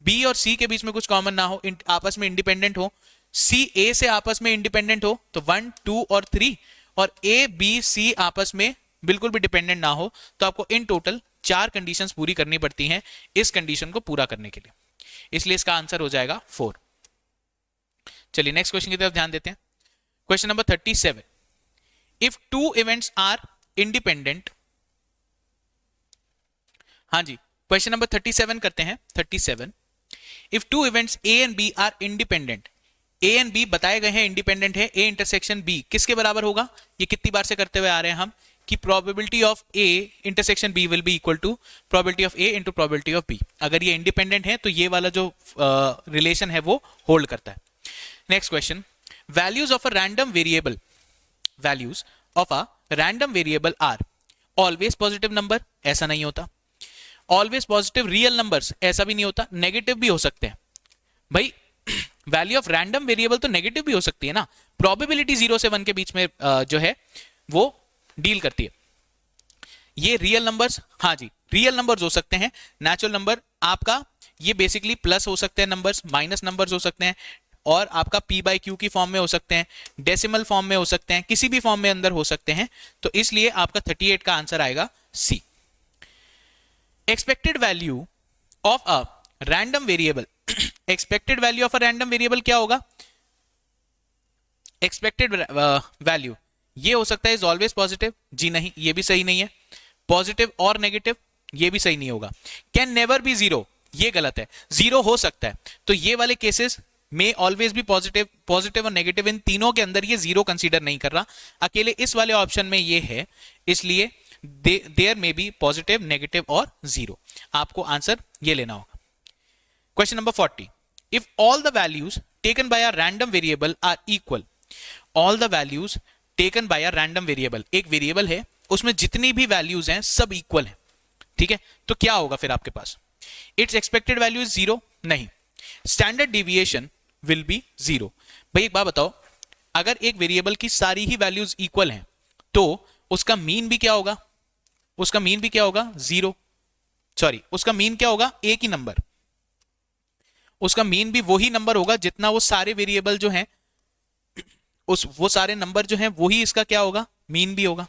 बी और सी के बीच में कुछ कॉमन ना हो, आपस में इंडिपेंडेंट हो, सी ए से आपस में इंडिपेंडेंट हो, तो 1, 2 और 3, और ए, बी, सी आपस में बिल्कुल भी डिपेंडेंट ना हो। तो आपको इन टोटल 4 कंडीशंस पूरी करनी पड़ती हैं इस कंडीशन को पूरा करने के लिए, इसलिए इसका आंसर हो जाएगा 4। चलिए नेक्स्ट क्वेश्चन की तरफ ध्यान देते हैं। Question number 37, if 2 events are independent. हाँ जी, क्वेश्चन नंबर 37 करते हैं। 37, if 2 events A and B are independent, A and B बताए गए हैं इंडिपेंडेंट है, ए इंटरसेक्शन बी किसके बराबर होगा? ये कितनी बार से करते हुए आ रहे हैं हम कि probability of A intersection B will be equal to probability of A into probability of B. अगर ये इंडिपेंडेंट है तो ये वाला जो रिलेशन है वो होल्ड करता है। Next question, values of a random variable are always positive number, ऐसा नहीं होता। ऑलवेज पॉजिटिव रियल नंबर्स, ऐसा भी नहीं होता। नेगेटिव भी हो सकते हैं भाई। वैल्यू ऑफ रैंडम वेरिएबल तो नेगेटिव भी हो सकती है ना। प्रोबेबिलिटी 0 से 1 के बीच में जो है वो डील करती है। ये रियल नंबर्स, हाँ जी रियल नंबर्स हो सकते हैं। नेचुरल नंबर आपका ये बेसिकली प्लस हो सकते हैं नंबर्स, माइनस नंबर्स हो सकते हैं, और आपका p बाई क्यू की फॉर्म में हो सकते हैं, डेसिमल फॉर्म में हो सकते हैं, किसी भी फॉर्म में अंदर हो सकते हैं। तो इसलिए आपका 38 का आंसर आएगा C. Expected value of a random variable, expected value of a random variable क्या होगा? एक्सपेक्टेड वैल्यू ये हो सकता है इज ऑलवेज पॉजिटिव, जी नहीं ये भी सही नहीं है। पॉजिटिव और नेगेटिव ये भी सही नहीं होगा। कैन नेवर बी जीरो, ये गलत है। जीरो हो सकता है, तो ये वाले केसेस में ऑलवेज भी पॉजिटिव, पॉजिटिव और नेगेटिव इन तीनों के अंदर ये जीरो कंसीडर नहीं कर रहा, अकेले इस वाले ऑप्शन में ये है, इसलिए there may be positive, negative और जीरो। आपको आंसर ये लेना होगा। Question number 40, if all the values taken by a random variable are equal, all the values taken by a random variable, एक वेरिएबल है उसमें जितनी भी वैल्यूज हैं सब इक्वल हैं, ठीक है, तो क्या होगा फिर आपके पास? Its expected value is zero, नहीं। Standard deviation will be zero. भाई एक बात बताओ, अगर एक वेरिएबल की सारी ही वैल्यूज इक्वल हैं तो उसका मीन भी क्या होगा? उसका मीन भी क्या होगा? जीरो। सॉरी, उसका मीन क्या होगा? एक ही नंबर। उसका मीन भी वही नंबर होगा जितना वो सारे वेरिएबल जो हैं, वो सारे नंबर जो हैं वही इसका क्या होगा? मीन भी होगा।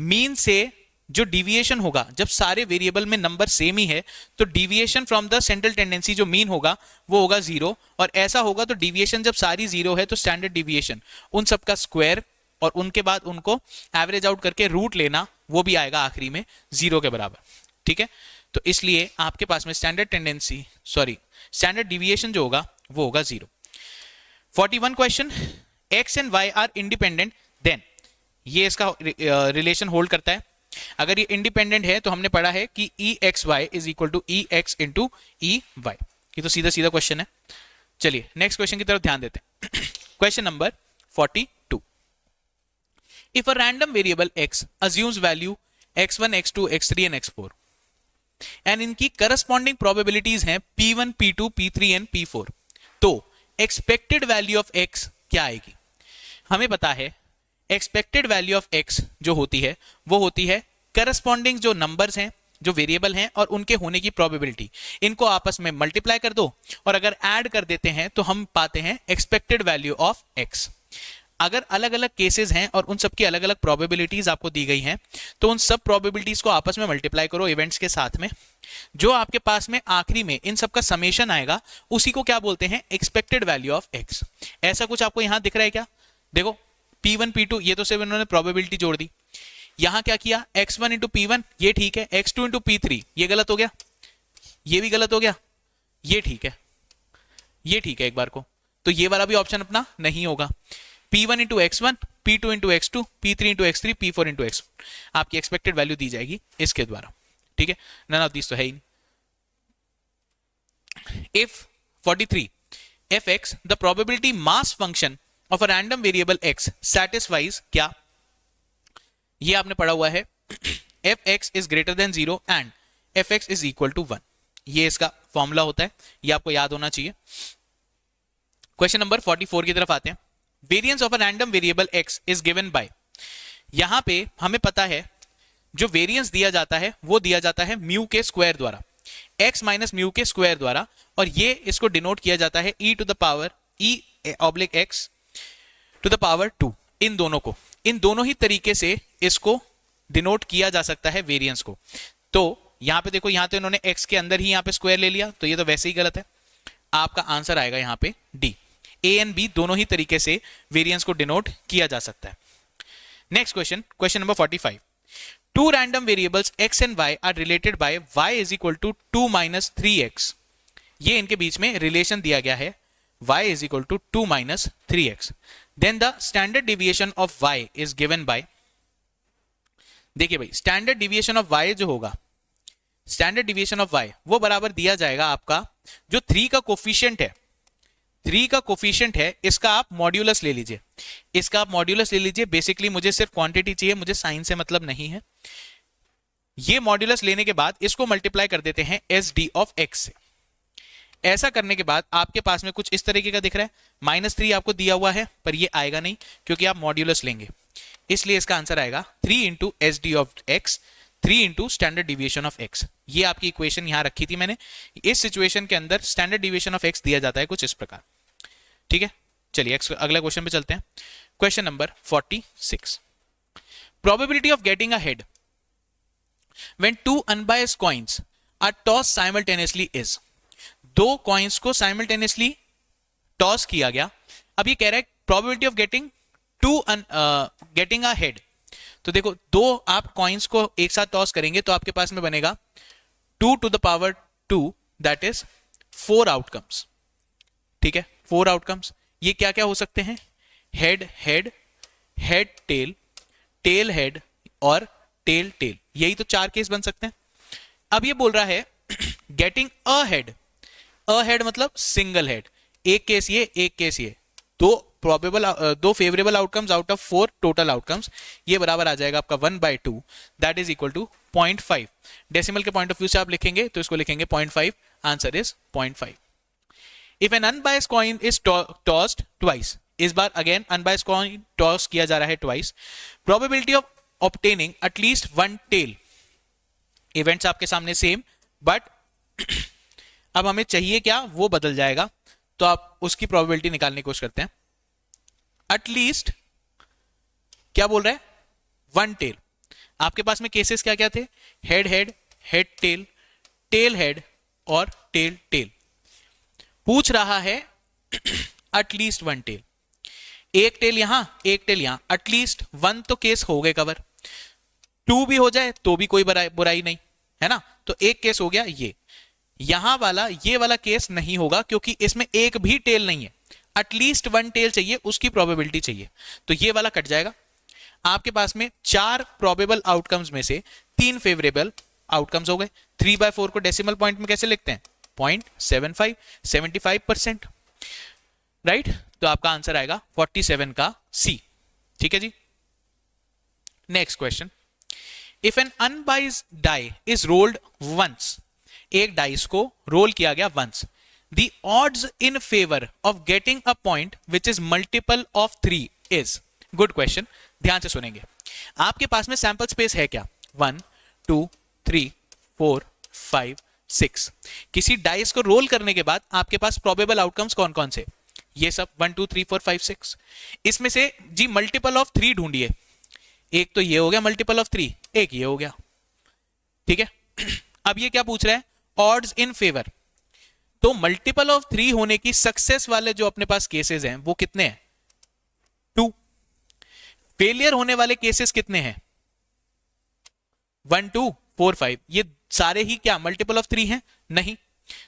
मीन से जो डिविएशन होगा, जब सारे वेरिएबल में नंबर सेम ही है तो deviation from the central tendency जो मीन होगा वो होगा जीरो, और ऐसा होगा तो डिविएशन जब सारी जीरो है तो स्टैंडर्ड डिविएशन उन सबका स्क्वायर और उनके बाद उनको एवरेज आउट करके रूट लेना, वो भी आएगा आखिरी में जीरो के बराबर, ठीक है। तो इसलिए आपके पास में standard tendency, sorry standard deviation जो होगा वो होगा zero. 41 question, X and Y are independent, then ये इसका रिलेशन होल्ड करता है। अगर ये इंडिपेंडेंट है तो हमने पढ़ा है कि E X Y is equal to E X into E Y. ये तो सीधा सीधा क्वेश्चन है। चलिए नेक्स्ट क्वेश्चन की तरफ ध्यान देते हैं। Question number 42, if a random variable x assumes value x1 x2 x3 and x4 and इनकी करस्पॉन्डिंग प्रोबेबिलिटीज हैं p1 p2 p3 and p4, तो एक्सपेक्टेड वैल्यू ऑफ x क्या आएगी? हमें पता है एक्सपेक्टेड वैल्यू ऑफ x जो होती है वो होती है करस्पॉन्डिंग जो नंबर्स हैं, जो वेरिएबल हैं और उनके होने की प्रोबेबिलिटी, इनको आपस में मल्टीप्लाई कर दो और अगर ऐड कर देते हैं तो हम पाते हैं एक्सपेक्टेड वैल्यू ऑफ x। अगर अलग अलग केसेस हैं और उन सब की अलग अलग प्रोबेबिलिटीज आपको दी गई हैं तो उन सब प्रोबेबिलिटीज को आपस में मल्टीप्लाई करो इवेंट्स के साथ में, जो आपके पास में आखिरी में इन सब का समेशन आएगा उसी को क्या बोलते हैं? Expected value of x। ऐसा कुछ आपको यहां दिख रहा है क्या? देखो p1 p2 ये तो सिर्फ इन्होंने प्रोबेबिलिटी जोड़ दी। यहां क्या किया? x1 इंटू p1 ये ठीक है, x2 इंटू p3 ये गलत हो गया, ये भी गलत हो गया, ये ठीक है, ये ठीक है एक बार को, तो ये वाला भी ऑप्शन अपना नहीं होगा। p1 into x1, p2 into x2, p3 into x3, p4 into x4 आपकी एक्सपेक्टेड वैल्यू दी जाएगी इसके द्वारा, ठीक है। नन ऑफ दिस तो है ही नहीं। If 43, fx the probability mass function of a random variable x satisfies क्या? ये आपने पढ़ा हुआ है fx is greater than 0 and fx is equal to 1, ये इसका फॉर्मूला होता है, ये आपको याद होना चाहिए। क्वेश्चन नंबर 44 की तरफ आते हैं। Variance of a random variable x is given bye, यहां पे हमें पता है जो वेरिएंस दिया जाता है वो दिया जाता है म्यू के स्क्वायर द्वारा, x माइनस म्यू के स्क्वायर द्वारा, और ये इसको डिनोट किया जाता है e to the power e oblique x to the power 2। इन दोनों को, इन दोनों ही तरीके से इसको डिनोट किया जा सकता है वेरिएंस को। तो यहां पे देखो, यहां तो इन्होंने x के अंदर ही यहां पे स्क्वायर ले लिया, तो ये तो वैसे ही गलत है। आपका आंसर आएगा यहां पे डी, ए एंड बी दोनों ही तरीके से वेरिएंस को डिनोट किया जा सकता है। Next question, question number 45, two random variables x and y are related by y is equal to 2 minus 3x। ये इनके बीच में रिलेशन दिया गया है y is equal to 2 minus 3x। Then the standard deviation of y is given by, देखिए भाई standard deviation of y जो होगा, स्टैंडर्ड डिविएशन ऑफ y वो बराबर दिया जाएगा आपका जो 3 का कोफिशिएंट है, 3 का कोफिशिएंट है, इसका आप मॉड्यूलस ले लीजिए, इसका आप मॉड्यूलस ले लीजिए। बेसिकली मुझे सिर्फ क्वांटिटी चाहिए, मुझे साइन से मतलब नहीं है। ये मॉड्यूलस लेने के बाद इसको मल्टीप्लाई कर देते हैं एस डी ऑफ एक्स से। ऐसा करने के बाद आपके पास में कुछ इस तरीके का दिख रहा है, -3 आपको दिया हुआ है, पर ये आएगा नहीं क्योंकि आप मॉड्यूलस लेंगे, इसलिए इसका आंसर आएगा 3 into S D of x, 3 into standard deviation of x. ये आपकी इक्वेशन यहां रखी थी मैंने। इस सिचुएशन के अंदर स्टैंडर्ड डिविएशन ऑफ एक्स दिया जाता है कुछ इस प्रकार। ठीक है, चलिए अगला क्वेश्चन पे चलते हैं। Question number 46, probability of getting a head when 2 unbiased coins are toss simultaneously is. 2 coins को साइमल्टेनियसली टॉस किया गया। अब ये कह रहा है probability of getting a head. तो देखो, 2 आप कॉइन्स को एक साथ टॉस करेंगे तो आपके पास में बनेगा 2 to the power 2, that is 4 outcomes. ठीक है, 4 आउटकम्स। ये क्या क्या हो सकते हैं? Head head, head tail, tail head और टेल टेल। यही तो 4 केस बन सकते हैं। अब ये बोल रहा है getting a head. A head मतलब सिंगल हेड, एक केस ये, एक केस ये। दो favourable outcomes out of 4 total outcomes, ये बराबर आ जाएगा आपका 1/2, that is equal to 0.5। Decimal के पॉइंट ऑफ व्यू से आप लिखेंगे तो इसको लिखेंगे 0.5, answer is 0.5। If an unbiased coin is tossed twice, इस बार अगेन अनबायस्ड कॉइन टॉस किया जा रहा है twice, probability of obtaining at least 1 tail. Events आपके सामने सेम, बट अब हमें चाहिए क्या, वो बदल जाएगा, तो आप उसकी प्रोबेबिलिटी निकालने की कोशिश करते हैं। एटलीस्ट क्या बोल रहा है? 1 टेल। आपके पास में केसेस क्या क्या थे? Head head, head tail, tail head और टेल टेल। पूछ रहा है एटलीस्ट 1 टेल। एक टेल यहां, एक टेल यहां, एटलीस्ट 1 तो केस हो गए कवर। 2 भी हो जाए तो भी कोई बुराई नहीं है ना। तो एक केस हो गया ये। यहां वाला, ये वाला केस नहीं होगा क्योंकि इसमें एक भी टेल नहीं है। एटलीस्ट 1 टेल चाहिए, उसकी प्रोबेबिलिटी चाहिए, तो ये वाला कट जाएगा। आपके पास में 4 प्रोबेबल आउटकम्स में से 3 फेवरेबल आउटकम्स हो गए। 3/4 को डेसिमल पॉइंट में कैसे लिखते हैं? 0.75, 75%, राइट। तो आपका आंसर आएगा 47 का सी। ठीक है जी। Next question, if an unbiased die is rolled once, एक डाइस को रोल किया गया once, the odds in favor of getting a point which is multiple of 3 is। good question, ध्यान से सुनेंगे। आपके पास में सैंपल स्पेस है क्या? 1 2 3 4 5 6। किसी डाइस को रोल करने के बाद आपके पास प्रोबेबल आउटकम्स कौन कौन से? ये सब 1 2 3 4 5 6। इसमें से जी मल्टीपल ऑफ 3 ढूंढिए। एक तो ये हो गया मल्टीपल ऑफ 3, एक ये हो गया। ठीक है, अब ये क्या पूछ रहा है? Odds in favour. तो मल्टीपल ऑफ 3 होने की सक्सेस वाले जो अपने पास केसेस हैं वो कितने हैं? 2। फेलियर होने वाले केसेस कितने हैं? 1 2 4 5। ये सारे ही क्या मल्टीपल ऑफ 3 हैं? नहीं,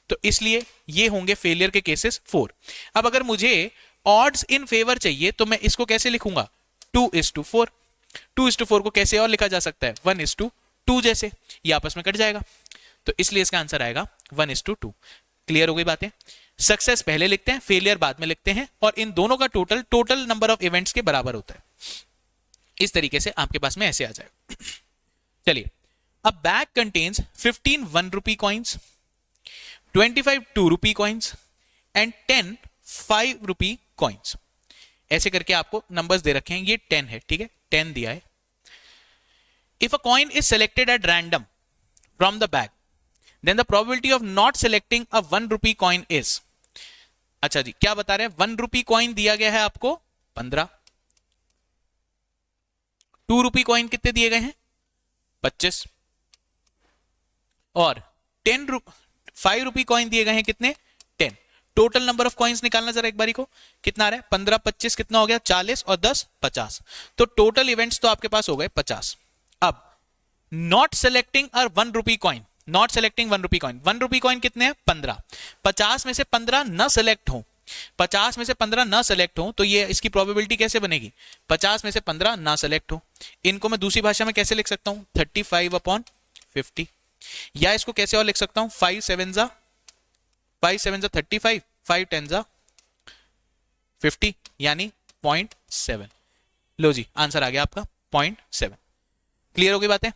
तो इसलिए ये होंगे फेलियर के केसेस 4। अब अगर मुझे ऑड्स इन फेवर चाहिए तो मैं इसको कैसे लिखूंगा? 2:4। 2:4 को कैसे और लिखा जा सकता है? 1:2 जैसे। ये आपस में कट जाएगा, तो इसलिए इसका आंसर आएगा 1:2। क्लियर हो गई बातें? सक्सेस पहले लिखते हैं, फेलियर बाद में लिखते हैं, और इन दोनों का टोटल नंबर ऑफ इवेंट्स के बराबर होता है। इस तरीके से आपके पास में ऐसे आ जाएगा। चलिए, अ bag contains 15 1 rupee coins, 25 2 rupee coins and 10 5 rupee coins। ऐसे करके आपको नंबर्स दे रखे हैं। ये 10 है, ठीक है, 10 दिया है। If a coin is selected at random from the bag, then the probability of not selecting a 1 rupee coin is। अच्छा जी, क्या बता रहे हैं? 1 rupee coin दिया गया है आपको 15। 2 rupee coin कितने दिए गए हैं? 25। और 5 rupee coin दिए गए हैं कितने? 10। टोटल नंबर ऑफ कॉइन्स निकालना जरा एक बारी को, कितना आ रहा है? 15 25 कितना हो गया? 40 और 10 50। तो टोटल इवेंट्स तो आपके पास हो गए 50। अब not selecting a 1 rupee coin, not selecting 1 rupee coin, 1 rupee coin कितने हैं? 15। 50 में से 15 न सेलेक्ट हो, 50 में से 15 ना सेलेक्ट हो, तो ये इसकी प्रोबेबिलिटी कैसे बनेगी? 50 में से 15 ना सेलेक्ट हो। इनको मैं दूसरी भाषा में कैसे लिख सकता हूं? 35/50। या इसको कैसे और लिख सकता हूं? 5 7 जा 35, 5 10 जा 50, यानी 0.7। लो जी, आंसर आ गया आपका 0.7। क्लियर हो गई बातें?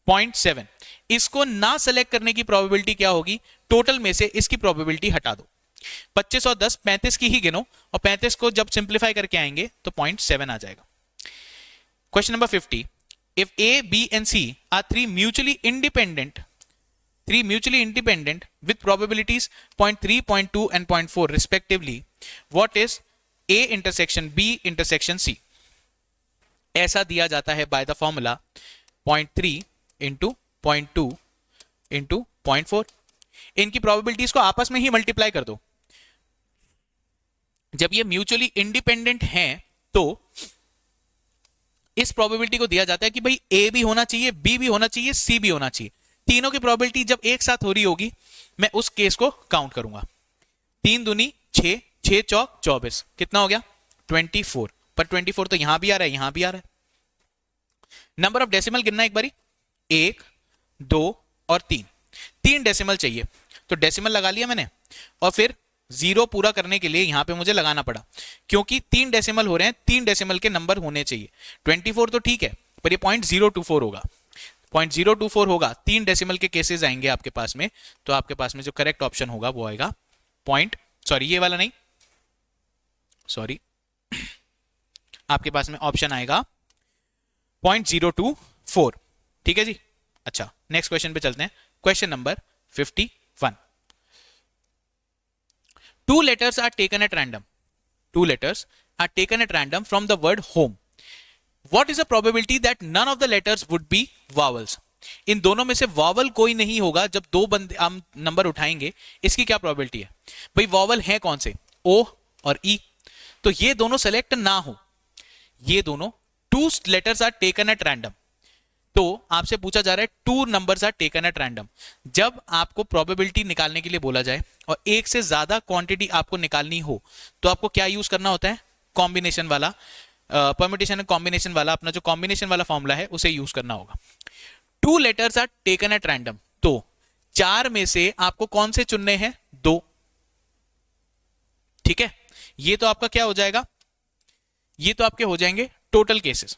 0.7। इसको ना सेलेक्ट करने की प्रोबेबिलिटी क्या होगी, टोटल में से इसकी प्रोबेबिलिटी हटा दो। 25 और 10 35 की ही गिनो, और 35 को जब सिंप्लीफाई करके आएंगे तो 0.7 आ जाएगा। Question number 50, if A B and C are three mutually independent with probabilities 0.3, 0.2 and 0.4 respectively, what is A intersection B intersection C? ऐसा दिया जाता है by the formula 0.3 into 0.2 into 0.4। इनकी प्रोबेबिलिटीज को आपस में ही मल्टीप्लाई कर दो। जब ये म्यूचुअली इंडिपेंडेंट हैं तो इस प्रोबेबिलिटी को दिया जाता है कि भाई ए भी होना चाहिए, बी भी होना चाहिए, सी भी होना चाहिए। तीनों की प्रोबेबिलिटी जब एक साथ हो रही होगी, मैं उस केस को काउंट करूंगा। 3 दूनी 6, 6 चौक 24, कितना हो गया 24। पर 24 तो यहां भी आ रहा है, यहां भी आ रहा है। नंबर ऑफ डेसिमल गिनना एक बारी, 1, 2 और 3। 3 डेसिमल चाहिए, तो डेसिमल लगा लिया मैंने, और फिर 0 पूरा करने के लिए यहां पे मुझे लगाना पड़ा, क्योंकि 3 डेसिमल हो रहे हैं, 3 डेसिमल के नंबर होने चाहिए। 24 तो ठीक है, पर ये 0.024 होगा। 0.024 होगा, 3 डेसिमल के केसेस आएंगे आपके पास में, तो आपके पास में जो करेक्ट ऑप्शन होगा वो आएगा ये वाला नहीं, सॉरी, आपके पास में ऑप्शन आएगा 0.024। ठीक है जी। अच्छा, नेक्स्ट क्वेश्चन पे चलते हैं। Question number 51, 2 letters are taken at random. 2 letters are taken at random from the word home. What is the probability that none of the letters would be vowels? इन दोनों में से वॉवल कोई नहीं होगा जब दो बंदे हम नंबर उठाएंगे। इसकी क्या प्रोबेबिलिटी है भाई? वॉवल है कौन से, ओ और ई, तो ये दोनों सेलेक्ट ना हो। ये दोनों 2 letters are taken at random, तो आपसे पूछा जा रहा है 2 numbers are taken at random। जब आपको प्रोबेबिलिटी निकालने के लिए बोला जाए और एक से ज्यादा क्वांटिटी आपको निकालनी हो, तो आपको क्या यूज करना होता है? कॉम्बिनेशन वाला, परम्यूटेशन एंड कॉम्बिनेशन वाला, अपना जो कॉम्बिनेशन वाला फॉर्मूला है उसे यूज करना होगा। 2 letters are taken at random, तो 4 में से आपको कौन से चुनने हैं? 2। ठीक है, ये तो आपका क्या हो जाएगा? ये तो आपके हो जाएंगे total cases.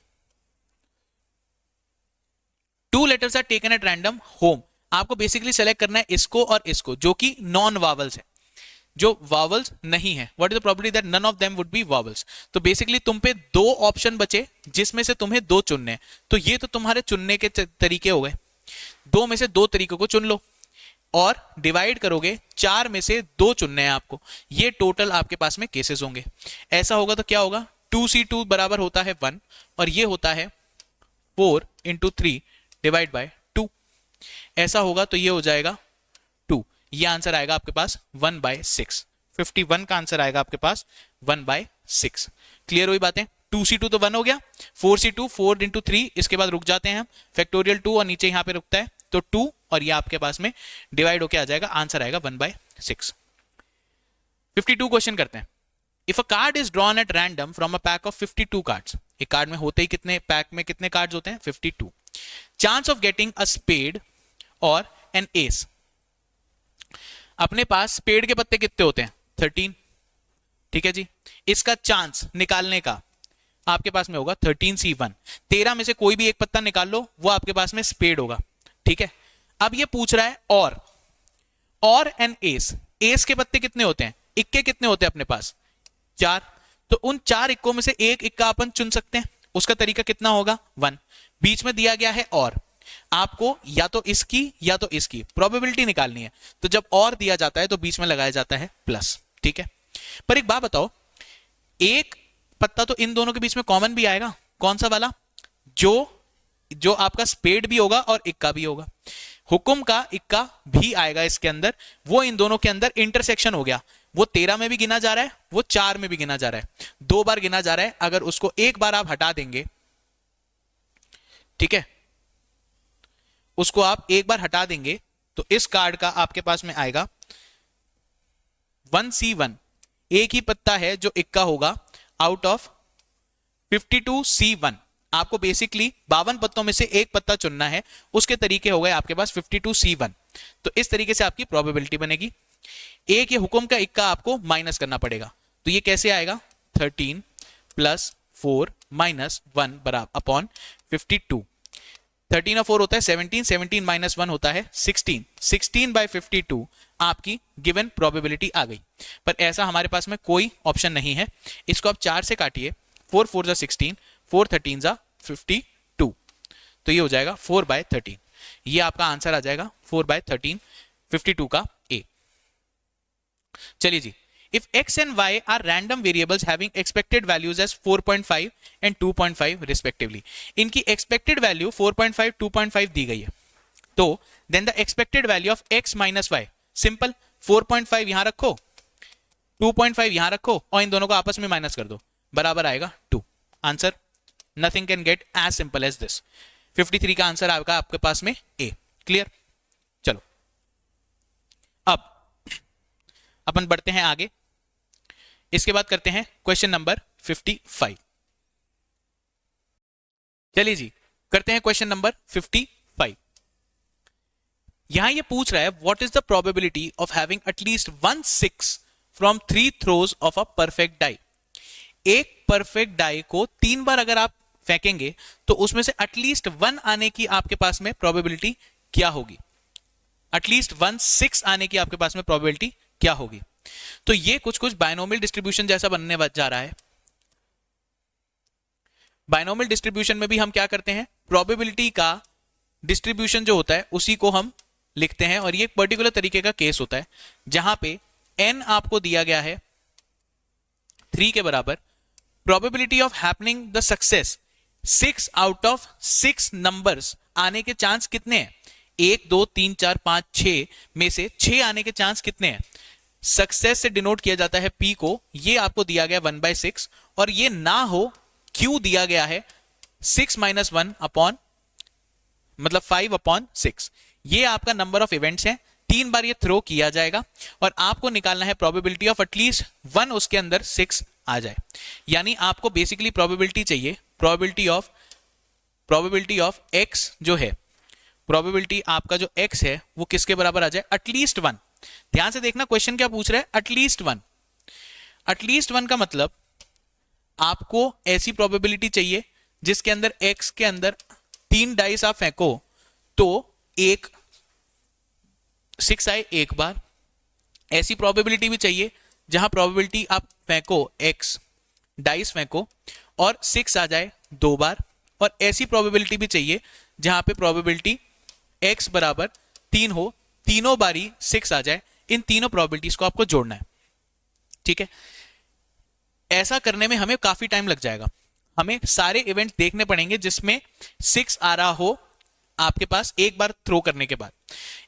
2 letters are taken at random home, आपको बेसिकली सेलेक्ट करना है इसको और इसको, जो कि नॉन वावल्स है, जो वावल्स नहीं है। What is the probability that none of them would be vowels? तो बेसिकली तुम पे 2 ऑप्शन बचे जिसमें से तुम्हें 2 चुनने हैं। तो ये तो तुम्हारे चुनने के तरीके हो गए। 2 में से 2 तरीकों को चुन लो और डिवाइड करोगे, 4 में से 2 चुनने हैं आपको। ये टोटल आपके पास में केसेस होंगे। ऐसा होगा तो क्या होगा? 2C2 बराबर होता है 1 और ये होता है 4 into 3 डिवाइड बाय 2। ऐसा होगा तो ये हो जाएगा 2। ये आंसर आएगा आपके पास 1/6। 51 का आंसर आएगा आपके पास 1/6। क्लियर हुई बातें? 2C2 तो 1 हो गया, 4C2 4 into 3, इसके बाद रुक जाते हैं हम, फैक्टोरियल 2 और नीचे यहां पे रुकता है, तो 2 और ये आपके पास में डिवाइड होके आ जाएगा, आंसर आएगा 1/6। 52 क्वेश्चन करते हैं। If a card is drawn at random from a pack of 52 cards, एक कार्ड में होते ही कितने, पैक में कितने कार्ड्स होते हैं? 52। Chance of getting a spade और एन एस, अपने पास स्पेड के पत्ते कितने होते हैं? 13। ठीक है जी, इसका चांस निकालने का आपके पास में होगा 13C1। 13 में से कोई भी एक पत्ता निकाल लो, वो आपके पास में स्पेड होगा। ठीक है, अब ये पूछ रहा है और एन एस, एस के पत्ते कितने होते हैं? इक्के कितने होते हैं अपने पास? 4। तो उन 4 इक्कों में से एक इक्का अपन चुन सकते हैं। उसका तरीका कितना होगा? 1। बीच में दिया गया है और, आपको या तो इसकी या तो इसकी प्रोबेबिलिटी निकालनी है, तो जब और दिया जाता है तो बीच में लगाया जाता है प्लस। ठीक है, पर एक बात बताओ, एक पत्ता तो इन दोनों के बीच में कॉमन भी आएगा। कौन सा वाला? जो आपका स्पेड भी होगा और इक्का भी होगा। हुकुम का इक्का भी आएगा इसके अंदर, वो इन दोनों के अंदर इंटरसेक्शन हो गया। वो 13 में भी गिना जा रहा है, वो 4 में भी गिना जा रहा है, 2 बार गिना जा रहा है। अगर उसको एक बार आप हटा देंगे, ठीक है, उसको आप एक बार हटा देंगे तो इस कार्ड का आपके पास में आएगा 1C1। एक ही पत्ता है जो इक्का होगा आउट ऑफ 52C1। आपको बेसिकली 52 पत्तों में से एक पत्ता चुनना है, उसके तरीके हो गए आपके पास 52C1। तो इस तरीके से आपकी प्रोबेबिलिटी बनेगी। एक ये हुक्म का इक्का आपको माइनस करना पड़ेगा, तो ये कैसे आएगा? 13 + 4 - 1 बराबर अपॉन 52। 13 और 4 होता है 17, 17 माइनस 1 होता है 16, 16 बाय 52 आपकी गिवन प्रोबेबिलिटी आ गई। पर ऐसा हमारे पास में कोई ऑप्शन नहीं है। इसको आप 4 से काटिए, 4 4 जा 16, 4 13 जा 52, तो ये हो जाएगा 4 बाय 13। ये आपका आंसर आ जाएगा 4 बाय 13, 52 का ए। चलिए जी, if x and y are random variables having expected values as 4.5 and 2.5 respectively, इनकी expected value 4.5 2.5 दी गई है, तो then the expected value of x minus y, simple 4.5 यहां रखो, 2.5 यहां रखो और इन दोनों को आपस में माइनस कर दो, बराबर आएगा 2। Answer nothing can get as simple as this. 53 का आंसर आएगा आपके पास में ए। क्लियर? चलो अब अपन बढ़ते हैं आगे। इसके बाद करते हैं क्वेश्चन नंबर 55। चलिए जी, करते हैं क्वेश्चन नंबर 55। यहां ये पूछ रहा है what is the probability of having at least 1 6 from 3 throws of a perfect die. एक परफेक्ट डाई को 3 बार अगर आप फेंकेंगे तो उसमें से एटलीस्ट 1 आने की आपके पास में प्रोबेबिलिटी क्या होगी? एटलीस्ट 1 6 आने की आपके पास में प्रोबेबिलिटी क्या होगी? तो ये कुछ बायनोमियल डिस्ट्रीब्यूशन जैसा बनने जा रहा है। बायनोमियल डिस्ट्रीब्यूशन में भी हम क्या करते हैं, प्रोबेबिलिटी का डिस्ट्रीब्यूशन जो होता है उसी को हम लिखते हैं, और ये एक पर्टिकुलर तरीके का केस होता है जहां पे n आपको दिया गया है 3 के बराबर। Probability of happening the success 6 out of 6 numbers आने के चांस कितने हैं? 1 2 3 4 5 6 में से 6 आने के चांस कितने हैं? सक्सेस से डिनोट किया जाता है P को, ये आपको दिया गया 1/6, और ये ना हो Q दिया गया है 6 - 1 अपॉन मतलब 5/6। ये आपका नंबर ऑफ इवेंट्स हैं। 3 बार ये थ्रो किया जाएगा और आपको निकालना है प्रोबेबिलिटी ऑफ एटलीस्ट 1 उसके अंदर 6 आ जाए। यानी आपको बेसिकली प्रोबेबिलिटी चाहिए, प्रोबेबिलिटी ऑफ x जो है, प्रोबेबिलिटी आपका जो x है वो किसके बराबर आ जाए? एटलीस्ट 1। ध्यान से देखना क्वेश्चन क्या पूछ रहा है, एटलीस्ट 1। एटलीस्ट 1 का मतलब आपको ऐसी प्रोबेबिलिटी चाहिए जिसके अंदर x के अंदर 3 डाइस आप फेंको तो एक 6 आए एक बार। ऐसी प्रोबेबिलिटी भी चाहिए जहां प्रोबेबिलिटी आप फेंको x डाइस फेंको और 6 आ जाए 2 बार। और ऐसी प्रोबेबिलिटी भी चाहिए जहां पे प्रोबेबिलिटी x बराबर 3 हो, तीनों बारी 6 आ जाए। इन तीनों प्रोबेबिलिटीज को आपको जोड़ना है। ठीक है, ऐसा करने में हमें काफी टाइम लग जाएगा। हमें सारे इवेंट देखने पड़ेंगे जिसमें 6 आ रहा हो आपके पास एक बार थ्रो करने के बाद।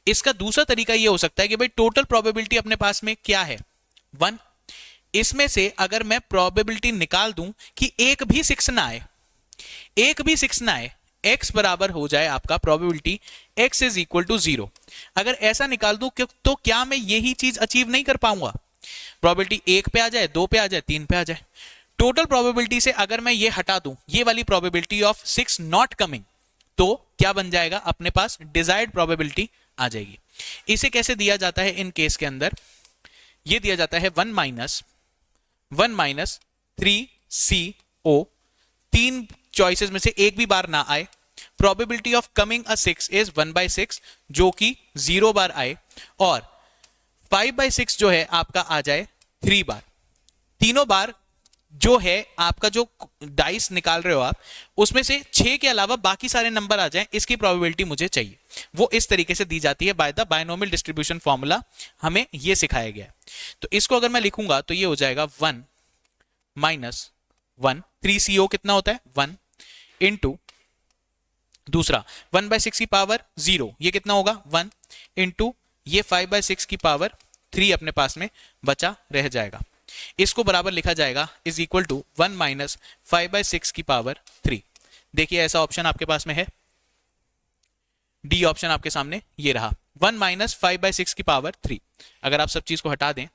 इसका दूसरा तरीका यह हो सकता है कि भाई टोटल प्रोबेबिलिटी अपने पास में क्या है? 1। इसमें से अगर मैं प्रोबेबिलिटी निकाल दूं कि एक भी 6 ना आए, एक भी 6 ना आए, x बराबर हो जाए आपका probability x is equal to 0। अगर ऐसा निकाल दूं तो क्या मैं यही चीज अचीव नहीं कर पाऊंगा? प्रोबेबिलिटी 1 पे आ जाए, 2 पे आ जाए, 3 पे आ जाए। टोटल प्रोबेबिलिटी से अगर मैं ये हटा दूं, ये वाली प्रोबेबिलिटी ऑफ 6 नॉट कमिंग, तो क्या बन जाएगा? अपने पास डिजायर्ड प्रोबेबिलिटी आ जाएगी। इसे कैसे दिया जाता है इन केस के अंदर? ये दिया जाता है 1 माइनस 3CO। 3 चॉइसेस में से एक भी बार ना आए। Probability of coming a 6 is 1/6 जो कि 0 बार आए, और 5/6 जो है आपका आ जाए 3 बार। तीनों बार जो है आपका जो डाइस निकाल रहे हो आप, उसमें से 6 के अलावा बाकी सारे नंबर आ जाएं, इसकी प्रोबेबिलिटी मुझे चाहिए। वो इस तरीके से दी जाती है by the binomial distribution formula, हमें ये सिखाया गया है। तो इसको अगर मैं लिखूंगा तो ये हो जाएगा 1 माइनस 1, 3CO कितना होता है? 1 इंटू दूसरा 1/6 की पावर 0, ये कितना होगा? 1 इंटू ये 5/6 की पावर 3 अपने पास में बचा रह जाएगा। इसको बराबर लिखा जाएगा इज इक्वल टू 1 माइनस 5/6 की पावर 3। देखिए ऐसा ऑप्शन आपके पास में है, डी ऑप्शन आपके सामने ये रहा, 1 माइनस 5/6 की पावर 3। अगर आप सब चीज को हटा दें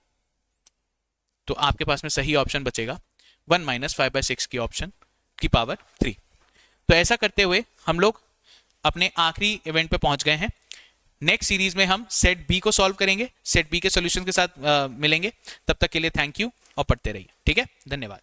तो आपके पास में सही ऑप्शन बचेगा 1 माइनस 5/6 की ऑप्शन की पावर 3। तो ऐसा करते हुए हम लोग अपने आखिरी इवेंट पे पहुंच गए हैं। नेक्स्ट सीरीज में हम सेट बी को सॉल्व करेंगे, सेट बी के सॉल्यूशन के साथ मिलेंगे। तब तक के लिए थैंक यू और पढ़ते रहिए। ठीक है, धन्यवाद।